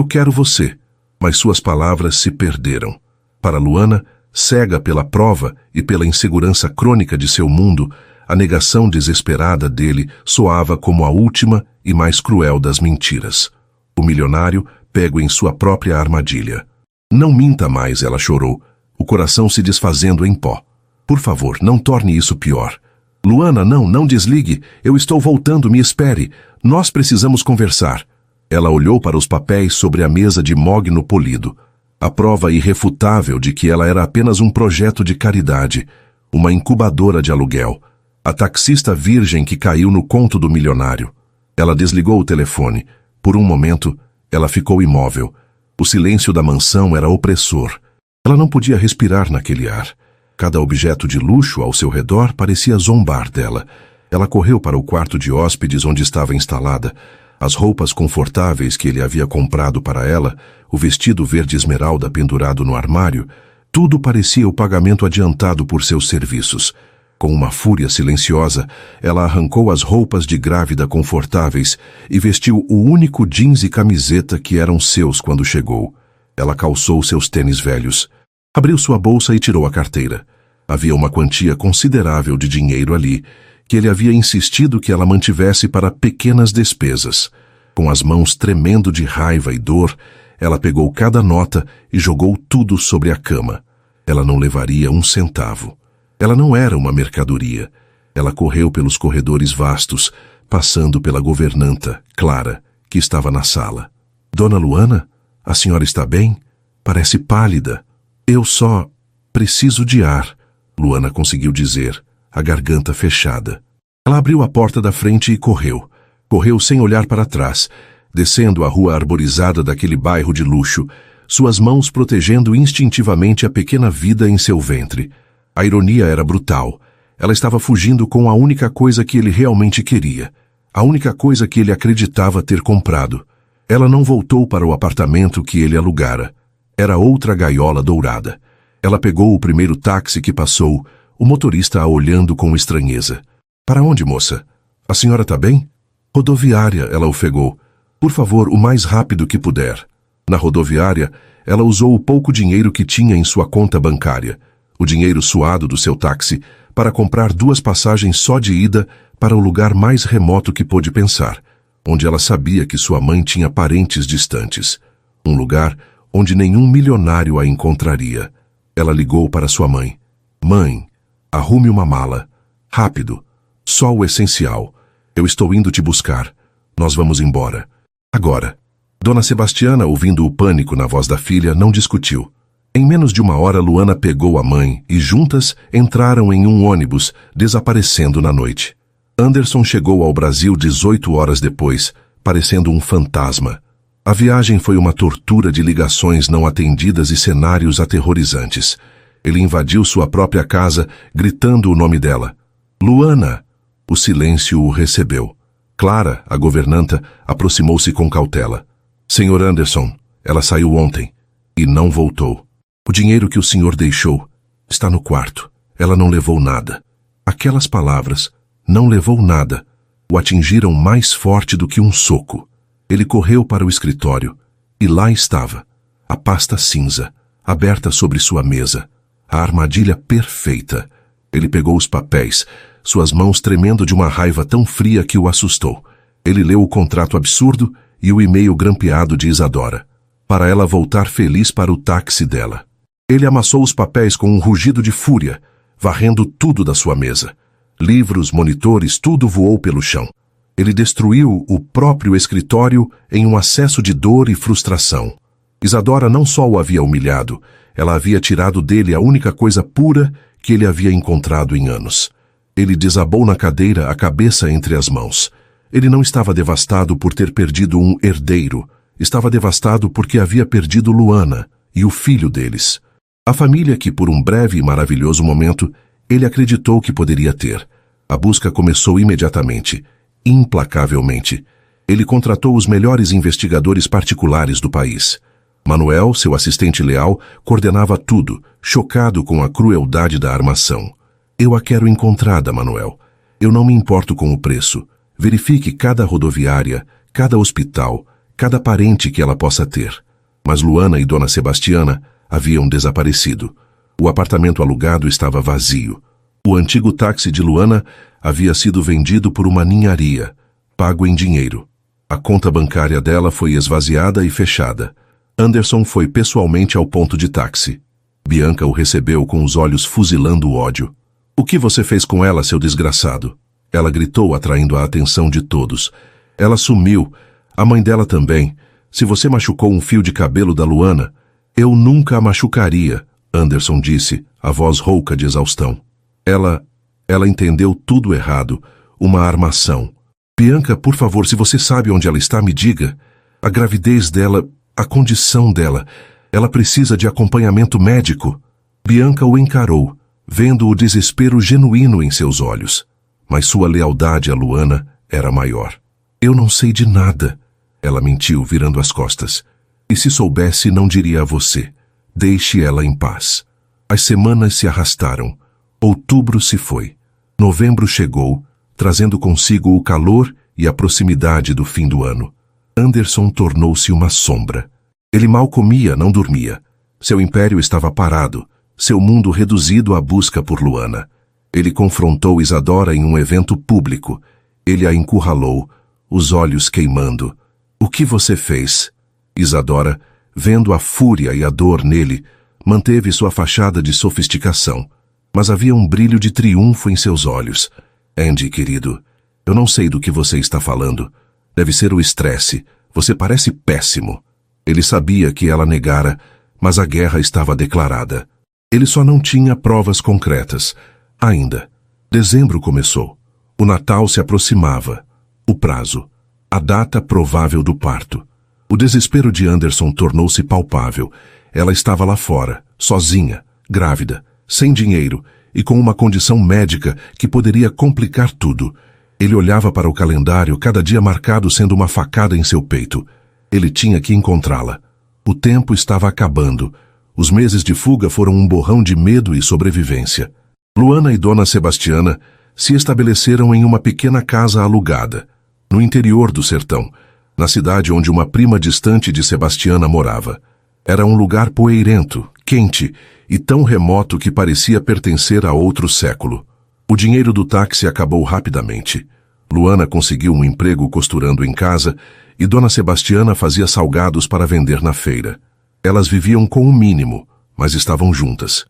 quero você. Mas suas palavras se perderam. Para Luana, cega pela prova e pela insegurança crônica de seu mundo, A negação desesperada dele soava como a última e mais cruel das mentiras. O milionário pego em sua própria armadilha. Não minta mais, ela chorou, o coração se desfazendo em pó. Por favor, não torne isso pior. Luana, não desligue. Eu estou voltando, me espere. Nós precisamos conversar. Ela olhou para os papéis sobre a mesa de mogno polido. A prova irrefutável de que ela era apenas um projeto de caridade, uma incubadora de aluguel. A taxista virgem que caiu no conto do milionário. Ela desligou o telefone. Por um momento, ela ficou imóvel. O silêncio da mansão era opressor. Ela não podia respirar naquele ar. Cada objeto de luxo ao seu redor parecia zombar dela. Ela correu para o quarto de hóspedes onde estava instalada. As roupas confortáveis que ele havia comprado para ela, o vestido verde esmeralda pendurado no armário, tudo parecia o pagamento adiantado por seus serviços. Com uma fúria silenciosa, ela arrancou as roupas de grávida confortáveis e vestiu o único jeans e camiseta que eram seus quando chegou. Ela calçou seus tênis velhos. Abriu sua bolsa e tirou a carteira. Havia uma quantia considerável de dinheiro ali, que ele havia insistido que ela mantivesse para pequenas despesas. Com as mãos tremendo de raiva e dor, ela pegou cada nota e jogou tudo sobre a cama. Ela não levaria um centavo. Ela não era uma mercadoria. Ela correu pelos corredores vastos, passando pela governanta, Clara, que estava na sala. Dona Luana, a senhora está bem? Parece pálida. Eu só preciso de ar, Luana conseguiu dizer, a garganta fechada. Ela abriu a porta da frente e correu. Correu sem olhar para trás, descendo a rua arborizada daquele bairro de luxo, suas mãos protegendo instintivamente a pequena vida em seu ventre. A ironia era brutal. Ela estava fugindo com a única coisa que ele realmente queria, a única coisa que ele acreditava ter comprado. Ela não voltou para o apartamento que ele alugara. Era outra gaiola dourada. Ela pegou o primeiro táxi que passou, o motorista a olhando com estranheza. Para onde, moça? A senhora está bem? Rodoviária, ela ofegou. Por favor, o mais rápido que puder. Na rodoviária, ela usou o pouco dinheiro que tinha em sua conta bancária, o dinheiro suado do seu táxi, para comprar 2 passagens só de ida para o lugar mais remoto que pôde pensar, onde ela sabia que sua mãe tinha parentes distantes. Um lugar onde nenhum milionário a encontraria. Ela ligou para sua mãe. Mãe, arrume uma mala. Rápido. Só o essencial. Eu estou indo te buscar. Nós vamos embora. Agora. Dona Sebastiana, ouvindo o pânico na voz da filha, não discutiu. Em menos de 1 hora, Luana pegou a mãe e juntas entraram em um ônibus, desaparecendo na noite. Anderson chegou ao Brasil 18 horas depois, parecendo um fantasma. A viagem foi uma tortura de ligações não atendidas e cenários aterrorizantes. Ele invadiu sua própria casa, gritando o nome dela. Luana! O silêncio o recebeu. Clara, a governanta, aproximou-se com cautela. Senhor Anderson, ela saiu ontem e não voltou. O dinheiro que o senhor deixou está no quarto. Ela não levou nada. Aquelas palavras, não levou nada, o atingiram mais forte do que um soco. Ele correu para o escritório e lá estava, a pasta cinza, aberta sobre sua mesa, a armadilha perfeita. Ele pegou os papéis, suas mãos tremendo de uma raiva tão fria que o assustou. Ele leu o contrato absurdo e o e-mail grampeado de Isadora, para ela voltar feliz para o táxi dela. Ele amassou os papéis com um rugido de fúria, varrendo tudo da sua mesa. Livros, monitores, tudo voou pelo chão. Ele destruiu o próprio escritório em um acesso de dor e frustração. Isadora não só o havia humilhado, ela havia tirado dele a única coisa pura que ele havia encontrado em anos. Ele desabou na cadeira, a cabeça entre as mãos. Ele não estava devastado por ter perdido um herdeiro. Estava devastado porque havia perdido Luana e o filho deles. A família que, por um breve e maravilhoso momento, ele acreditou que poderia ter. A busca começou imediatamente, implacavelmente. Ele contratou os melhores investigadores particulares do país. Manuel, seu assistente leal, coordenava tudo, chocado com a crueldade da armação. Eu a quero encontrada, Manuel. Eu não me importo com o preço. Verifique cada rodoviária, cada hospital, cada parente que ela possa ter. Mas Luana e Dona Sebastiana haviam desaparecido. O apartamento alugado estava vazio. O antigo táxi de Luana havia sido vendido por uma ninharia, pago em dinheiro. A conta bancária dela foi esvaziada e fechada. Anderson foi pessoalmente ao ponto de táxi. Bianca o recebeu com os olhos fuzilando o ódio. "O que você fez com ela, seu desgraçado?" Ela gritou, atraindo a atenção de todos. "Ela sumiu. A mãe dela também. Se você machucou um fio de cabelo da Luana, eu nunca a machucaria", Anderson disse, a voz rouca de exaustão. Ela entendeu tudo errado. Uma armação. "Bianca, por favor, se você sabe onde ela está, me diga. A gravidez dela, a condição dela. Ela precisa de acompanhamento médico." Bianca o encarou, vendo o desespero genuíno em seus olhos. Mas sua lealdade a Luana era maior. "Eu não sei de nada." Ela mentiu, virando as costas. "E se soubesse, não diria a você. Deixe ela em paz." As semanas se arrastaram. Outubro se foi. Novembro chegou, trazendo consigo o calor e a proximidade do fim do ano. Anderson tornou-se uma sombra. Ele mal comia, não dormia. Seu império estava parado, seu mundo reduzido à busca por Luana. Ele confrontou Isadora em um evento público. Ele a encurralou, os olhos queimando. "O que você fez?" Isadora, vendo a fúria e a dor nele, manteve sua fachada de sofisticação. Mas havia um brilho de triunfo em seus olhos. "Andy, querido, eu não sei do que você está falando. Deve ser o estresse. Você parece péssimo." Ele sabia que ela negara, mas a guerra estava declarada. Ele só não tinha provas concretas. Ainda. Dezembro começou. O Natal se aproximava. O prazo. A data provável do parto. O desespero de Anderson tornou-se palpável. Ela estava lá fora, sozinha, grávida, sem dinheiro e com uma condição médica que poderia complicar tudo. Ele olhava para o calendário, cada dia marcado sendo uma facada em seu peito. Ele tinha que encontrá-la. O tempo estava acabando. Os meses de fuga foram um borrão de medo e sobrevivência. Luana e Dona Sebastiana se estabeleceram em uma pequena casa alugada, no interior do sertão, na cidade onde uma prima distante de Sebastiana morava. Era um lugar poeirento, quente e tão remoto que parecia pertencer a outro século. O dinheiro do táxi acabou rapidamente. Luana conseguiu um emprego costurando em casa e Dona Sebastiana fazia salgados para vender na feira. Elas viviam com o mínimo, mas estavam juntas.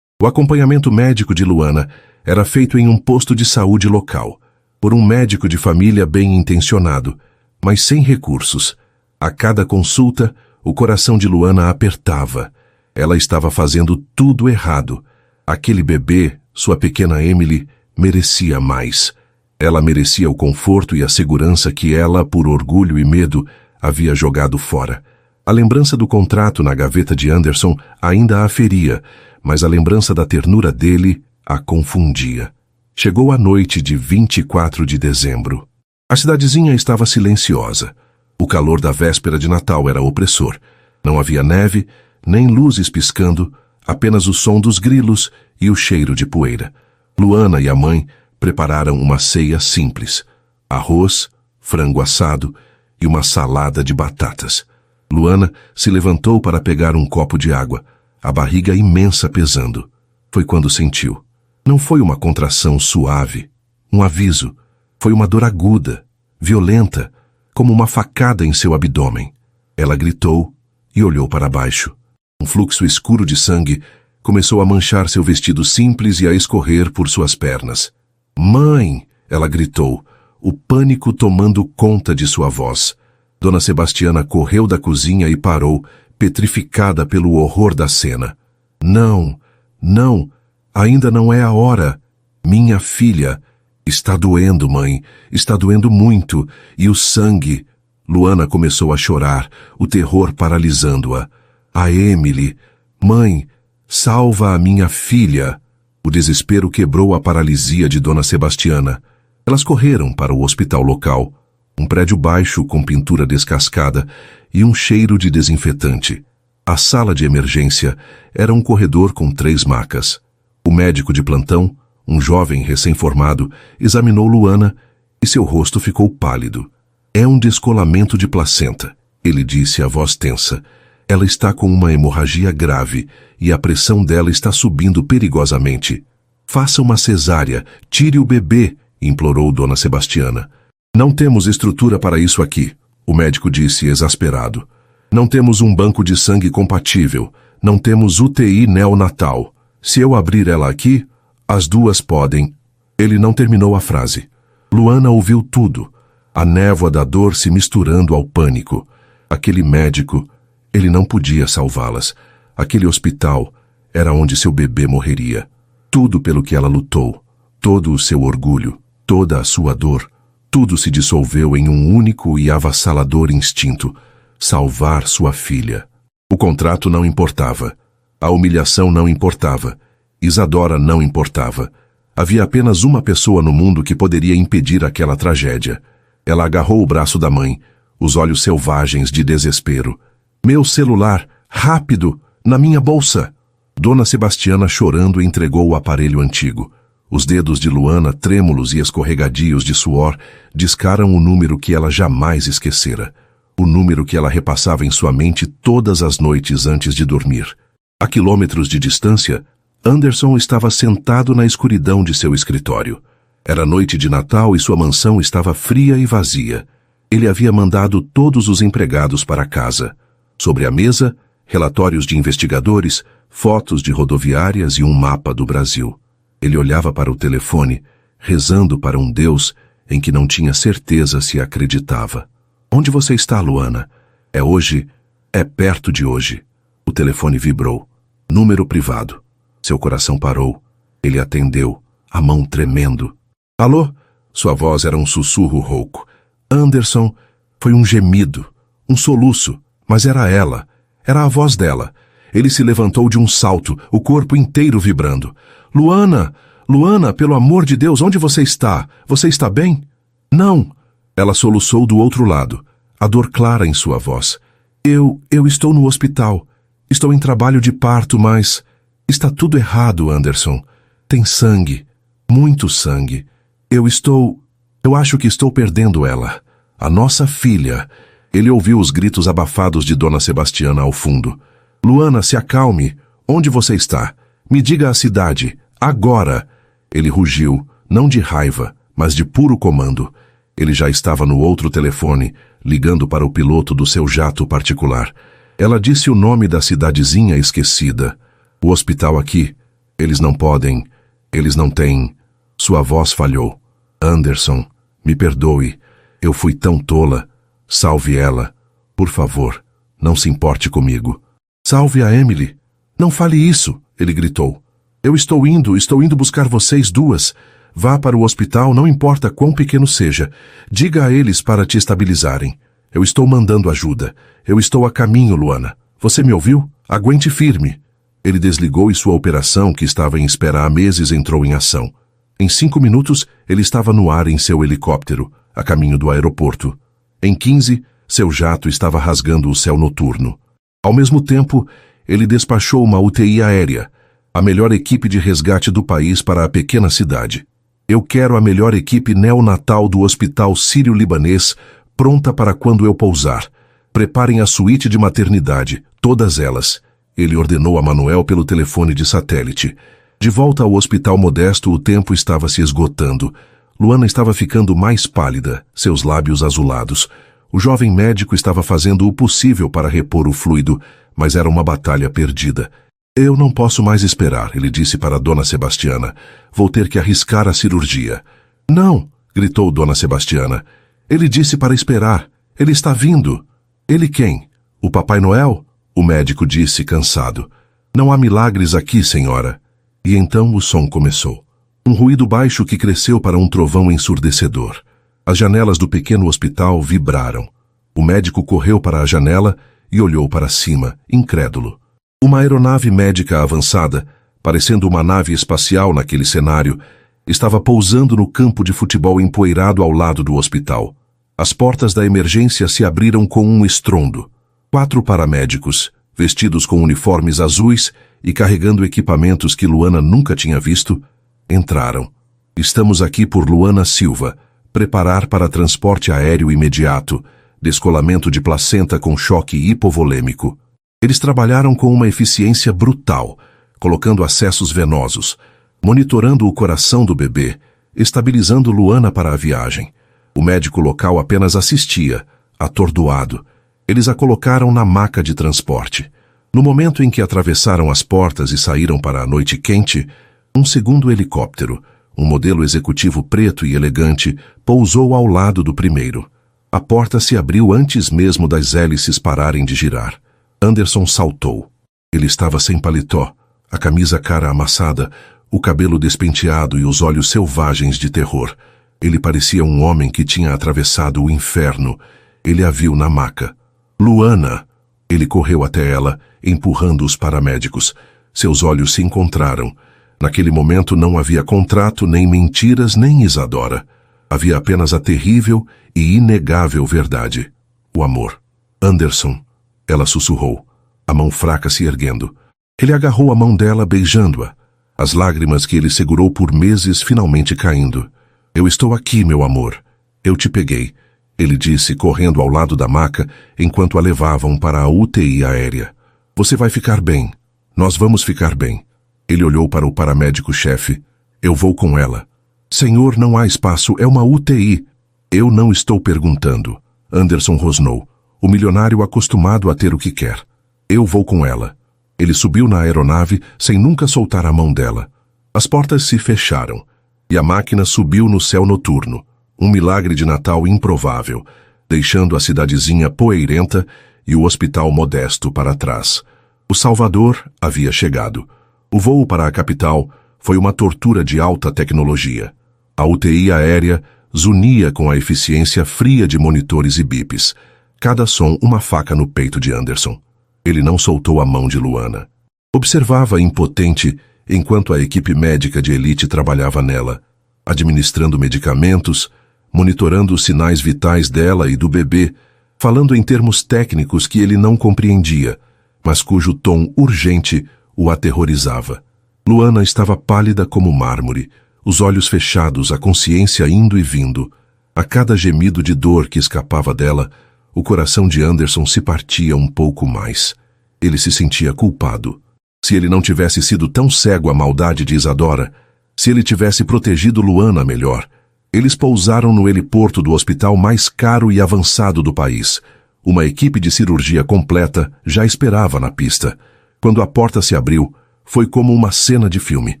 O acompanhamento médico de Luana era feito em um posto de saúde local, por um médico de família bem intencionado, mas sem recursos. A cada consulta, o coração de Luana apertava. Ela estava fazendo tudo errado. Aquele bebê, sua pequena Emily, merecia mais. Ela merecia o conforto e a segurança que ela, por orgulho e medo, havia jogado fora. A lembrança do contrato na gaveta de Anderson ainda a feria, mas a lembrança da ternura dele a confundia. Chegou a noite de 24 de dezembro. A cidadezinha estava silenciosa. O calor da véspera de Natal era opressor. Não havia neve, nem luzes piscando, apenas o som dos grilos e o cheiro de poeira. Luana e a mãe prepararam uma ceia simples: arroz, frango assado e uma salada de batatas. Luana se levantou para pegar um copo de água, a barriga imensa pesando. Foi quando sentiu. Não foi uma contração suave, um aviso. Foi uma dor aguda, violenta, como uma facada em seu abdômen. Ela gritou e olhou para baixo. Um fluxo escuro de sangue começou a manchar seu vestido simples e a escorrer por suas pernas. "Mãe!" ela gritou, o pânico tomando conta de sua voz. Dona Sebastiana correu da cozinha e parou, petrificada pelo horror da cena. "Não, não, ainda não é a hora. Minha filha. Está doendo, mãe, está doendo muito. E o sangue." Luana começou a chorar, o terror paralisando-a. "A Emily. Mãe, salva a minha filha." O desespero quebrou a paralisia de Dona Sebastiana. Elas correram para o hospital local, um prédio baixo com pintura descascada e um cheiro de desinfetante. A sala de emergência era um corredor com 3 macas. O médico de plantão, um jovem recém-formado, examinou Luana e seu rosto ficou pálido. "É um descolamento de placenta", ele disse, a voz tensa. "Ela está com uma hemorragia grave e a pressão dela está subindo perigosamente." Faça uma cesárea, tire o bebê, implorou Dona Sebastiana. Não temos estrutura para isso aqui, o médico disse exasperado. Não temos um banco de sangue compatível, não temos UTI neonatal. Se eu abrir ela aqui, as duas podem... Ele não terminou a frase. Luana ouviu tudo, a névoa da dor se misturando ao pânico. Aquele médico, ele não podia salvá-las. Aquele hospital era onde seu bebê morreria. Tudo pelo que ela lutou, todo o seu orgulho, toda a sua dor, tudo se dissolveu em um único e avassalador instinto: salvar sua filha. O contrato não importava. A humilhação não importava. Isadora não importava. Havia apenas uma pessoa no mundo que poderia impedir aquela tragédia. Ela agarrou o braço da mãe, os olhos selvagens de desespero. Meu celular, rápido, na minha bolsa! Dona Sebastiana, chorando, entregou o aparelho antigo. Os dedos de Luana, trêmulos e escorregadios de suor, discaram o número que ela jamais esquecera. O número que ela repassava em sua mente todas as noites antes de dormir. A quilômetros de distância, Anderson estava sentado na escuridão de seu escritório. Era noite de Natal e sua mansão estava fria e vazia. Ele havia mandado todos os empregados para casa. Sobre a mesa, relatórios de investigadores, fotos de rodoviárias e um mapa do Brasil. Ele olhava para o telefone, rezando para um Deus em que não tinha certeza se acreditava. Onde você está, Luana? É hoje? É perto de hoje. O telefone vibrou. Número privado. Seu coração parou. Ele atendeu, a mão tremendo. Alô? Sua voz era um sussurro rouco. Anderson, foi um gemido, um soluço, mas era ela. Era a voz dela. Ele se levantou de um salto, o corpo inteiro vibrando. Luana! Luana, pelo amor de Deus, onde você está? Você está bem? Não! Ela soluçou do outro lado, a dor clara em sua voz. Eu estou no hospital. Estou em trabalho de parto, mas... Está tudo errado, Anderson. Tem sangue. Muito sangue. Eu acho que estou perdendo ela. A nossa filha. Ele ouviu os gritos abafados de Dona Sebastiana ao fundo. Luana, se acalme. Onde você está? Me diga a cidade. Agora! Ele rugiu, não de raiva, mas de puro comando. Ele já estava no outro telefone, ligando para o piloto do seu jato particular. Ela disse o nome da cidadezinha esquecida. O hospital aqui. Eles não podem. Eles não têm. Sua voz falhou. Anderson, me perdoe. Eu fui tão tola. Salve ela. Por favor, não se importe comigo. Salve a Emily. Não fale isso, ele gritou. Eu estou indo buscar vocês duas. Vá para o hospital, não importa quão pequeno seja. Diga a eles para te estabilizarem. Eu estou mandando ajuda. Eu estou a caminho, Luana. Você me ouviu? Aguente firme. Ele desligou e sua operação, que estava em espera há meses, entrou em ação. Em 5 minutos, ele estava no ar em seu helicóptero, a caminho do aeroporto. Em 15, seu jato estava rasgando o céu noturno. Ao mesmo tempo, ele despachou uma UTI aérea, a melhor equipe de resgate do país para a pequena cidade. Eu quero a melhor equipe neonatal do Hospital Sírio-Libanês pronta para quando eu pousar. Preparem a suíte de maternidade, todas elas. Ele ordenou a Manuel pelo telefone de satélite. De volta ao hospital modesto, o tempo estava se esgotando. Luana estava ficando mais pálida, seus lábios azulados. O jovem médico estava fazendo o possível para repor o fluido, mas era uma batalha perdida. Eu não posso mais esperar, ele disse para Dona Sebastiana. Vou ter que arriscar a cirurgia. Não, gritou Dona Sebastiana. Ele disse para esperar. Ele está vindo. Ele quem? O Papai Noel? O médico disse, cansado. Não há milagres aqui, senhora. E então o som começou. Um ruído baixo que cresceu para um trovão ensurdecedor. As janelas do pequeno hospital vibraram. O médico correu para a janela e olhou para cima, incrédulo. Uma aeronave médica avançada, parecendo uma nave espacial naquele cenário, estava pousando no campo de futebol empoeirado ao lado do hospital. As portas da emergência se abriram com um estrondo. 4 paramédicos, vestidos com uniformes azuis e carregando equipamentos que Luana nunca tinha visto, entraram. Estamos aqui por Luana Silva. Preparar para transporte aéreo imediato. Descolamento de placenta com choque hipovolêmico. Eles trabalharam com uma eficiência brutal, colocando acessos venosos. monitorando o coração do bebê, estabilizando Luana para a viagem. O médico local apenas assistia, atordoado. Eles a colocaram na maca de transporte. No momento em que atravessaram as portas e saíram para a noite quente, um segundo helicóptero, um modelo executivo preto e elegante, pousou ao lado do primeiro. A porta se abriu antes mesmo das hélices pararem de girar. Anderson saltou. Ele estava sem paletó, a camisa cara amassada, o cabelo despenteado e os olhos selvagens de terror. Ele parecia um homem que tinha atravessado o inferno. Ele a viu na maca. Luana! Ele correu até ela, empurrando os paramédicos. Seus olhos se encontraram. Naquele momento não havia contrato, nem mentiras, nem Isadora. Havia apenas a terrível e inegável verdade. O amor. Anderson. Ela sussurrou, a mão fraca se erguendo. Ele agarrou a mão dela, beijando-a. As lágrimas que ele segurou por meses finalmente caindo. Eu estou aqui, meu amor. Eu te peguei, ele disse, correndo ao lado da maca, enquanto a levavam para a UTI aérea. Você vai ficar bem. Nós vamos ficar bem. Ele olhou para o paramédico-chefe. Eu vou com ela. Senhor, não há espaço, é uma UTI. Eu não estou perguntando. Anderson rosnou, o milionário acostumado a ter o que quer. Eu vou com ela. Ele subiu na aeronave sem nunca soltar a mão dela. As portas se fecharam e a máquina subiu no céu noturno, um milagre de Natal improvável, deixando a cidadezinha poeirenta e o hospital modesto para trás. O Salvador havia chegado. O voo para a capital foi uma tortura de alta tecnologia. A UTI aérea zunia com a eficiência fria de monitores e bips. Cada som uma faca no peito de Anderson. Ele não soltou a mão de Luana. Observava impotente enquanto a equipe médica de elite trabalhava nela, administrando medicamentos, monitorando os sinais vitais dela e do bebê, falando em termos técnicos que ele não compreendia, mas cujo tom urgente o aterrorizava. Luana estava pálida como mármore, os olhos fechados, a consciência indo e vindo. A cada gemido de dor que escapava dela, o coração de Anderson se partia um pouco mais. Ele se sentia culpado. Se ele não tivesse sido tão cego à maldade de Isadora, se ele tivesse protegido Luana melhor. Eles pousaram no heliporto do hospital mais caro e avançado do país. Uma equipe de cirurgia completa já esperava na pista. Quando a porta se abriu, foi como uma cena de filme.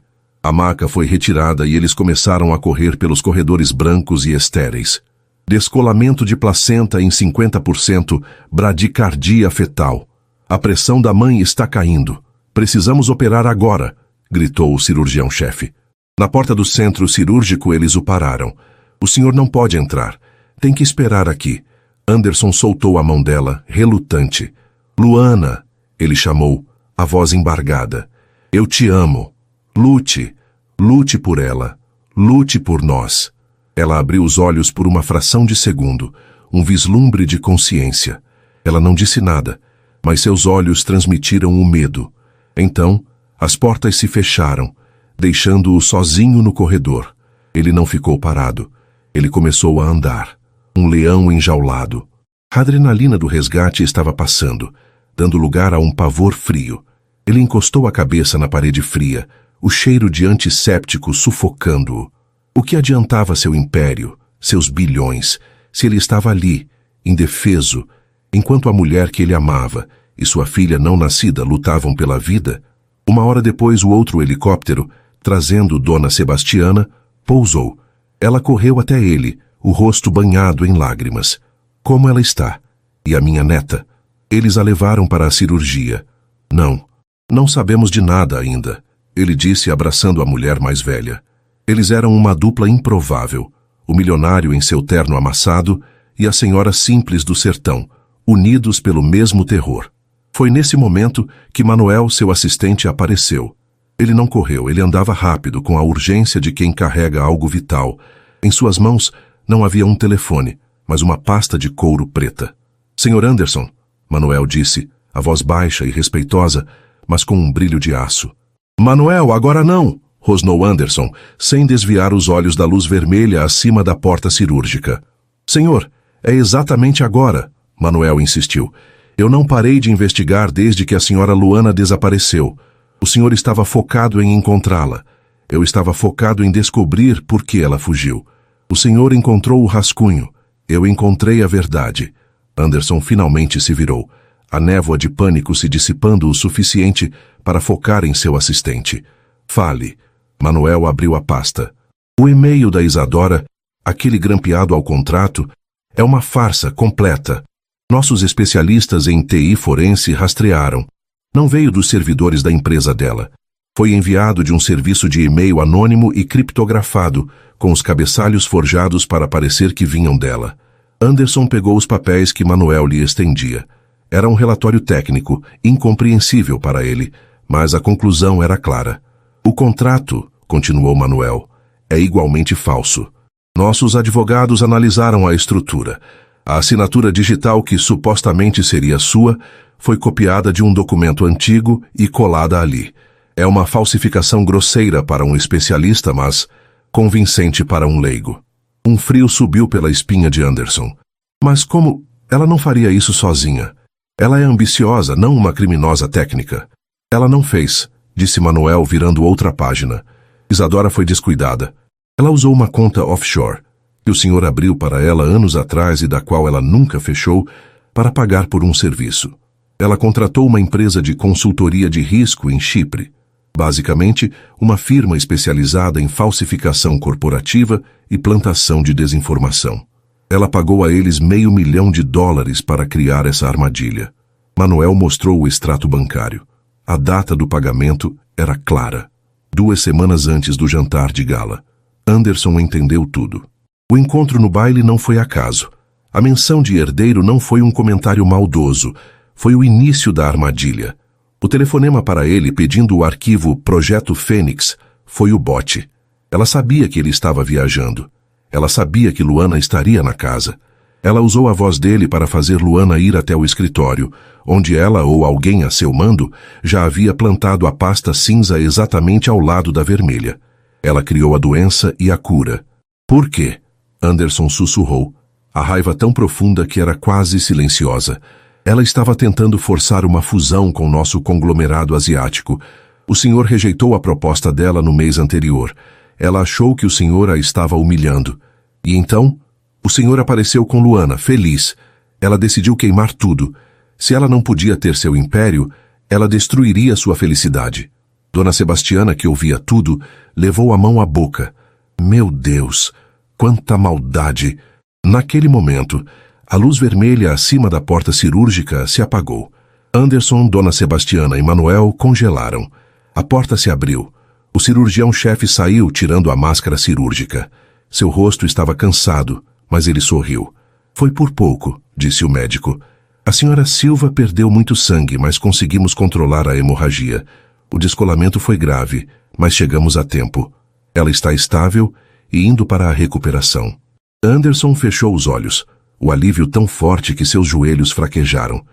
A maca foi retirada e eles começaram a correr pelos corredores brancos e estéreis. Descolamento de placenta em 50%, bradicardia fetal. A pressão da mãe está caindo. Precisamos operar agora, gritou o cirurgião-chefe. Na porta do centro cirúrgico eles o pararam. O senhor não pode entrar. Tem que esperar aqui. Anderson soltou a mão dela, relutante. Luana, ele chamou, a voz embargada. Eu te amo. Lute. Lute por ela. Lute por nós. Ela abriu os olhos por uma fração de segundo, um vislumbre de consciência. Ela não disse nada, mas seus olhos transmitiram o medo. Então, as portas se fecharam, deixando-o sozinho no corredor. Ele não ficou parado. Ele começou a andar. Um leão enjaulado. A adrenalina do resgate estava passando, dando lugar a um pavor frio. Ele encostou a cabeça na parede fria, o cheiro de antisséptico sufocando-o. O que adiantava seu império, seus bilhões, se ele estava ali, indefeso, enquanto a mulher que ele amava e sua filha não nascida lutavam pela vida? Uma hora depois, o outro helicóptero, trazendo Dona Sebastiana, pousou. Ela correu até ele, o rosto banhado em lágrimas. Como ela está? E a minha neta? Eles a levaram para a cirurgia. Não sabemos de nada ainda, ele disse abraçando a mulher mais velha. Eles eram uma dupla improvável, o milionário em seu terno amassado e a senhora simples do sertão, unidos pelo mesmo terror. Foi nesse momento que Manuel, seu assistente, apareceu. Ele não correu, ele andava rápido, com a urgência de quem carrega algo vital. Em suas mãos não havia um telefone, mas uma pasta de couro preta. Senhor Anderson, Manuel disse, a voz baixa e respeitosa, mas com um brilho de aço. Manuel, agora não! Rosnou Anderson, sem desviar os olhos da luz vermelha acima da porta cirúrgica. Senhor, é exatamente agora, Manuel insistiu. Eu não parei de investigar desde que a senhora Luana desapareceu. O senhor estava focado em encontrá-la. Eu estava focado em descobrir por que ela fugiu. O senhor encontrou o rascunho. Eu encontrei a verdade. Anderson finalmente se virou, a névoa de pânico se dissipando o suficiente para focar em seu assistente. Fale. Manuel abriu a pasta. O e-mail da Isadora, aquele grampeado ao contrato, é uma farsa completa. Nossos especialistas em TI forense rastrearam. Não veio dos servidores da empresa dela. Foi enviado de um serviço de e-mail anônimo e criptografado, com os cabeçalhos forjados para parecer que vinham dela. Anderson pegou os papéis que Manuel lhe estendia. Era um relatório técnico, incompreensível para ele, mas a conclusão era clara. O contrato, continuou Manuel, é igualmente falso. Nossos advogados analisaram a estrutura. A assinatura digital que supostamente seria sua foi copiada de um documento antigo e colada ali. É uma falsificação grosseira para um especialista, mas convincente para um leigo. Um frio subiu pela espinha de Anderson. Mas como? Ela não faria isso sozinha. Ela é ambiciosa, não uma criminosa técnica. Ela não fez, disse Manuel virando outra página. Isadora foi descuidada. Ela usou uma conta offshore, que o senhor abriu para ela anos atrás e da qual ela nunca fechou, para pagar por um serviço. Ela contratou uma empresa de consultoria de risco em Chipre. Basicamente, uma firma especializada em falsificação corporativa e plantação de desinformação. Ela pagou a eles $500 mil para criar essa armadilha. Manuel mostrou o extrato bancário. A data do pagamento era clara. 2 semanas antes do jantar de gala. Anderson entendeu tudo. O encontro no baile não foi acaso. A menção de herdeiro não foi um comentário maldoso. Foi o início da armadilha. O telefonema para ele pedindo o arquivo Projeto Fênix foi o bote. Ela sabia que ele estava viajando. Ela sabia que Luana estaria na casa. Ela usou a voz dele para fazer Luana ir até o escritório, onde ela ou alguém a seu mando já havia plantado a pasta cinza exatamente ao lado da vermelha. Ela criou a doença e a cura. Por quê? Anderson sussurrou, a raiva tão profunda que era quase silenciosa. Ela estava tentando forçar uma fusão com nosso conglomerado asiático. O senhor rejeitou a proposta dela no mês anterior. Ela achou que o senhor a estava humilhando. E então, o senhor apareceu com Luana, feliz. Ela decidiu queimar tudo. Se ela não podia ter seu império, ela destruiria sua felicidade. Dona Sebastiana, que ouvia tudo, levou a mão à boca. Meu Deus, quanta maldade! Naquele momento, a luz vermelha acima da porta cirúrgica se apagou. Anderson, Dona Sebastiana e Manuel congelaram. A porta se abriu. O cirurgião-chefe saiu tirando a máscara cirúrgica. Seu rosto estava cansado, mas ele sorriu. Foi por pouco, disse o médico. A senhora Silva perdeu muito sangue, mas conseguimos controlar a hemorragia. O descolamento foi grave, mas chegamos a tempo. Ela está estável e indo para a recuperação. Anderson fechou os olhos. O alívio tão forte que seus joelhos fraquejaram.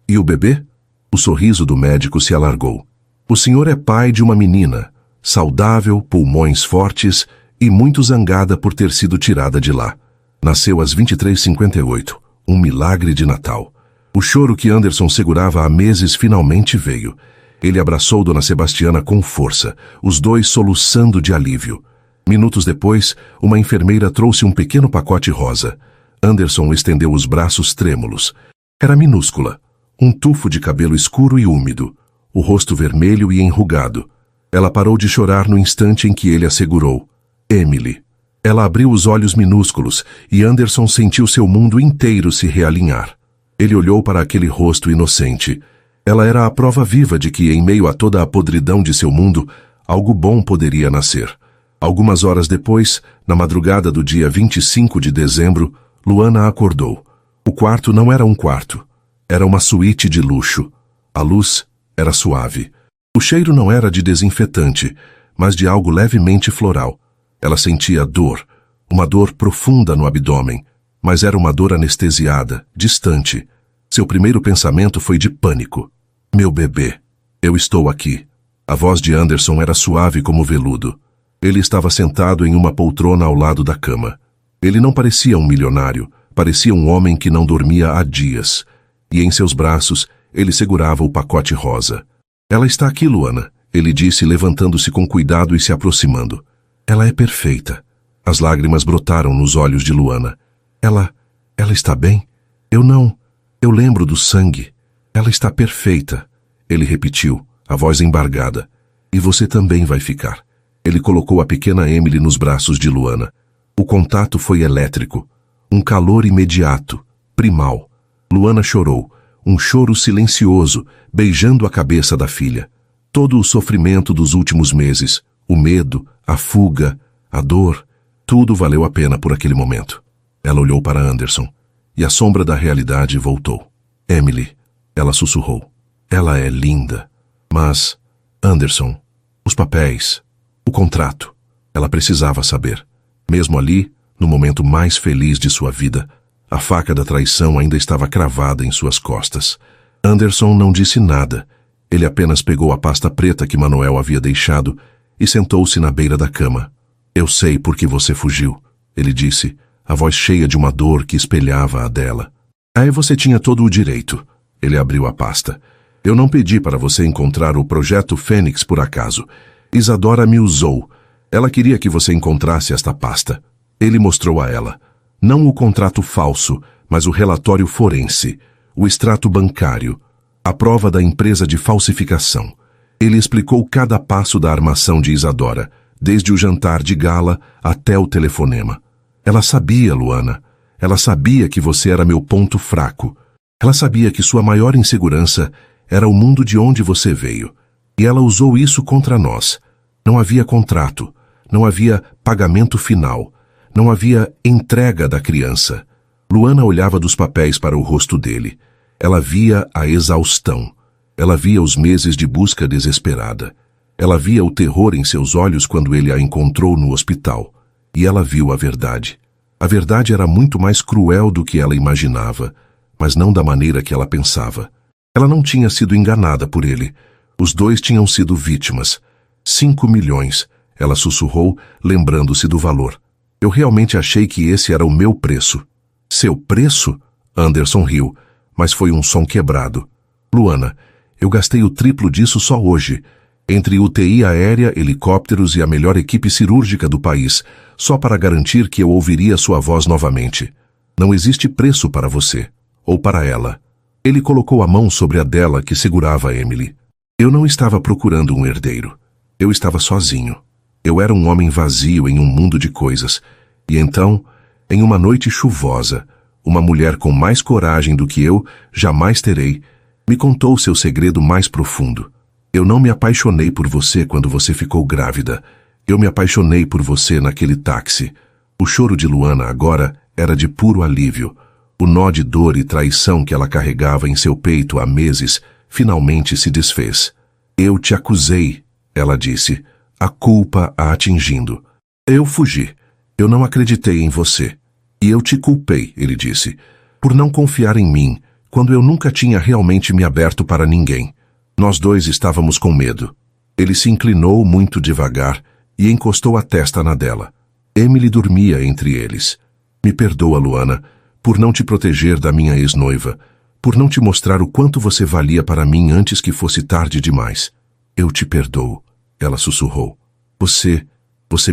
E o bebê? O sorriso do médico se alargou. O senhor é pai de uma menina, saudável, pulmões fortes e muito zangada por ter sido tirada de lá. Nasceu às 23h58, um milagre de Natal. O choro que Anderson segurava há meses finalmente veio. Ele abraçou Dona Sebastiana com força, os dois soluçando de alívio. Minutos depois, uma enfermeira trouxe um pequeno pacote rosa. Anderson estendeu os braços trêmulos. Era minúscula, um tufo de cabelo escuro e úmido, o rosto vermelho e enrugado. Ela parou de chorar no instante em que ele a segurou. Emily. Ela abriu os olhos minúsculos e Anderson sentiu seu mundo inteiro se realinhar. Ele olhou para aquele rosto inocente. Ela era a prova viva de que, em meio a toda a podridão de seu mundo, algo bom poderia nascer. Algumas horas depois, na madrugada do dia 25 de dezembro, Luana acordou. O quarto não era um quarto. Era uma suíte de luxo. A luz era suave. O cheiro não era de desinfetante, mas de algo levemente floral. Ela sentia dor, uma dor profunda no abdômen, mas era uma dor anestesiada, distante. Seu primeiro pensamento foi de pânico. Meu bebê, eu estou aqui. A voz de Anderson era suave como veludo. Ele estava sentado em uma poltrona ao lado da cama. Ele não parecia um milionário, parecia um homem que não dormia há dias. E em seus braços, ele segurava o pacote rosa. Ela está aqui, Luana. ele disse, levantando-se com cuidado e se aproximando. Ela é perfeita. As lágrimas brotaram nos olhos de Luana. Ela está bem? Eu lembro do sangue. Ela está perfeita. Ele repetiu, a voz embargada. E você também vai ficar. Ele colocou a pequena Emily nos braços de Luana. O contato foi elétrico. Um calor imediato, primal. Luana chorou, um choro silencioso, beijando a cabeça da filha. Todo o sofrimento dos últimos meses, o medo, a fuga, a dor, tudo valeu a pena por aquele momento. Ela olhou para Anderson, e a sombra da realidade voltou. Emily, ela sussurrou. Ela é linda. Mas, Anderson, os papéis, o contrato. Ela precisava saber. Mesmo ali, no momento mais feliz de sua vida, a faca da traição ainda estava cravada em suas costas. Anderson não disse nada. Ele apenas pegou a pasta preta que Manuel havia deixado e sentou-se na beira da cama. Eu sei por que você fugiu, ele disse, a voz cheia de uma dor que espelhava a dela. Aí você tinha todo o direito. Ele abriu a pasta. Eu não pedi para você encontrar o Projeto Fênix por acaso. Isadora me usou. Ela queria que você encontrasse esta pasta. Ele mostrou a ela. Não o contrato falso, mas o relatório forense, o extrato bancário, a prova da empresa de falsificação. Ele explicou cada passo da armação de Isadora, desde o jantar de gala até o telefonema. Ela sabia, Luana. Ela sabia que você era meu ponto fraco. Ela sabia que sua maior insegurança era o mundo de onde você veio. E ela usou isso contra nós. Não havia contrato. Não havia pagamento final. Não havia entrega da criança. Luana olhava dos papéis para o rosto dele. Ela via a exaustão. Ela via os meses de busca desesperada. Ela via o terror em seus olhos quando ele a encontrou no hospital. E ela viu a verdade. A verdade era muito mais cruel do que ela imaginava, mas não da maneira que ela pensava. Ela não tinha sido enganada por ele. Os dois tinham sido vítimas. 5 milhões, ela sussurrou, lembrando-se do valor. Eu realmente achei que esse era o meu preço. Seu preço? Anderson riu, mas foi um som quebrado. Luana, eu gastei o triplo disso só hoje. Entre UTI aérea, helicópteros e a melhor equipe cirúrgica do país, só para garantir que eu ouviria sua voz novamente. Não existe preço para você, ou para ela. Ele colocou a mão sobre a dela que segurava Emily. Eu não estava procurando um herdeiro. Eu estava sozinho. Eu era um homem vazio em um mundo de coisas. E então, em uma noite chuvosa, uma mulher com mais coragem do que eu jamais terei, me contou seu segredo mais profundo. Eu não me apaixonei por você quando você ficou grávida. Eu me apaixonei por você naquele táxi. O choro de Luana agora era de puro alívio. O nó de dor e traição que ela carregava em seu peito há meses finalmente se desfez. Eu te acusei, ela disse, a culpa a atingindo. Eu fugi. Eu não acreditei em você. E eu te culpei, ele disse, por não confiar em mim, quando eu nunca tinha realmente me aberto para ninguém. Nós dois estávamos com medo. Ele se inclinou muito devagar e encostou a testa na dela. Emily dormia entre eles. Me perdoa, Luana, por não te proteger da minha ex-noiva, por não te mostrar o quanto você valia para mim antes que fosse tarde demais. Eu te perdoo, ela sussurrou. Você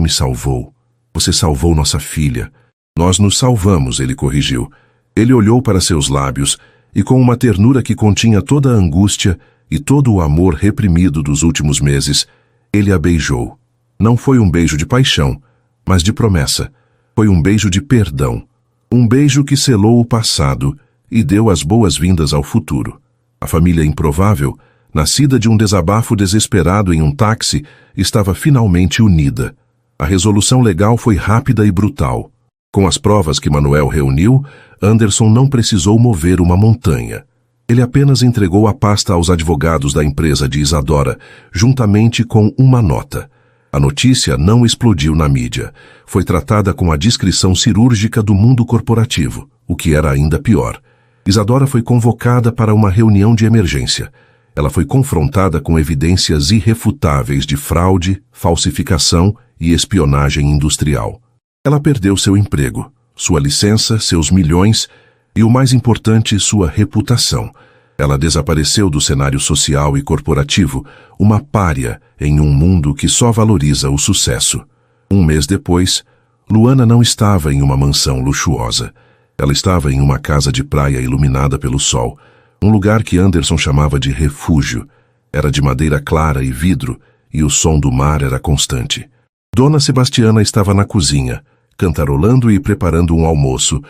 me salvou. Você salvou nossa filha. Nós nos salvamos, ele corrigiu. Ele olhou para seus lábios e, com uma ternura que continha toda a angústia e todo o amor reprimido dos últimos meses, ele a beijou. Não foi um beijo de paixão, mas de promessa. Foi um beijo de perdão. Um beijo que selou o passado e deu as boas-vindas ao futuro. A família improvável, nascida de um desabafo desesperado em um táxi, estava finalmente unida. A resolução legal foi rápida e brutal. Com as provas que Manuel reuniu, Anderson não precisou mover uma montanha. Ele apenas entregou a pasta aos advogados da empresa de Isadora, juntamente com uma nota. A notícia não explodiu na mídia. Foi tratada com a discrição cirúrgica do mundo corporativo, o que era ainda pior. Isadora foi convocada para uma reunião de emergência. Ela foi confrontada com evidências irrefutáveis de fraude, falsificação e espionagem industrial. Ela perdeu seu emprego, sua licença, seus milhões e, o mais importante, sua reputação. Ela desapareceu do cenário social e corporativo, uma pária em um mundo que só valoriza o sucesso. Um mês depois, Luana não estava em uma mansão luxuosa. Ela estava em uma casa de praia iluminada pelo sol, um lugar que Anderson chamava de refúgio. Era de madeira clara e vidro, e o som do mar era constante. Dona Sebastiana estava na cozinha, cantarolando e preparando um almoço,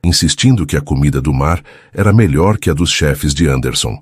insistindo que a comida do mar era melhor que a dos chefes de Anderson.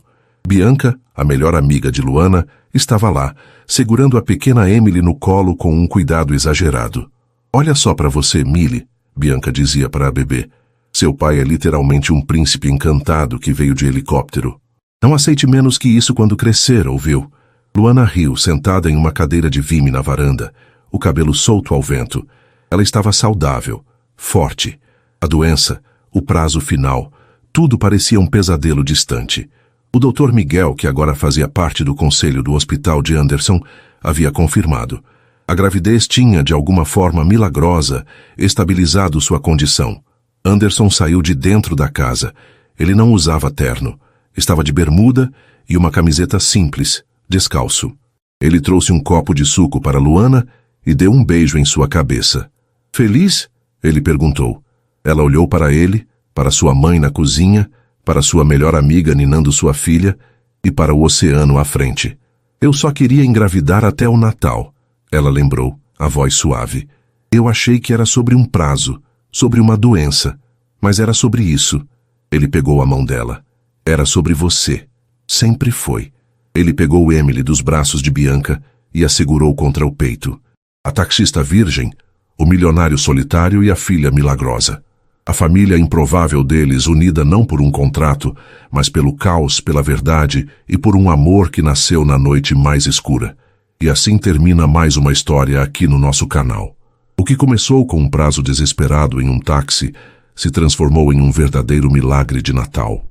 Bianca, a melhor amiga de Luana, estava lá, segurando a pequena Emily no colo com um cuidado exagerado. "Olha só para você, Millie", Bianca dizia para a bebê. "Seu pai é literalmente um príncipe encantado que veio de helicóptero. Não aceite menos que isso quando crescer, ouviu?" Luana riu, sentada em uma cadeira de vime na varanda, o cabelo solto ao vento. Ela estava saudável, forte. A doença, o prazo final, tudo parecia um pesadelo distante. O Dr. Miguel, que agora fazia parte do conselho do hospital de Anderson, havia confirmado. A gravidez tinha, de alguma forma milagrosa, estabilizado sua condição. Anderson saiu de dentro da casa. Ele não usava terno. Estava de bermuda e uma camiseta simples, descalço. Ele trouxe um copo de suco para Luana e deu um beijo em sua cabeça. "Feliz?" ele perguntou. Ela olhou para ele, para sua mãe na cozinha, para sua melhor amiga ninando sua filha e para o oceano à frente. "Eu só queria engravidar até o Natal", ela lembrou, a voz suave. "Eu achei que era sobre um prazo, sobre uma doença, mas era sobre isso." Ele pegou a mão dela. "Era sobre você. Sempre foi." Ele pegou Emily dos braços de Bianca e a segurou contra o peito. A taxista virgem, o milionário solitário e a filha milagrosa. A família improvável deles, unida não por um contrato, mas pelo caos, pela verdade e por um amor que nasceu na noite mais escura. E assim termina mais uma história aqui no nosso canal. O que começou com um prazo desesperado em um táxi se transformou em um verdadeiro milagre de Natal.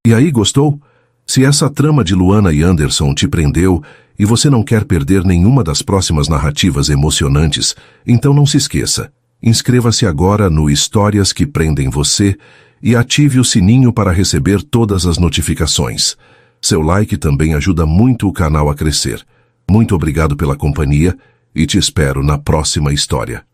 E aí, gostou? Se essa trama de Luana e Anderson te prendeu e você não quer perder nenhuma das próximas narrativas emocionantes, então não se esqueça. Inscreva-se agora no Histórias que Prendem Você e ative o sininho para receber todas as notificações. Seu like também ajuda muito o canal a crescer. Muito obrigado pela companhia e te espero na próxima história.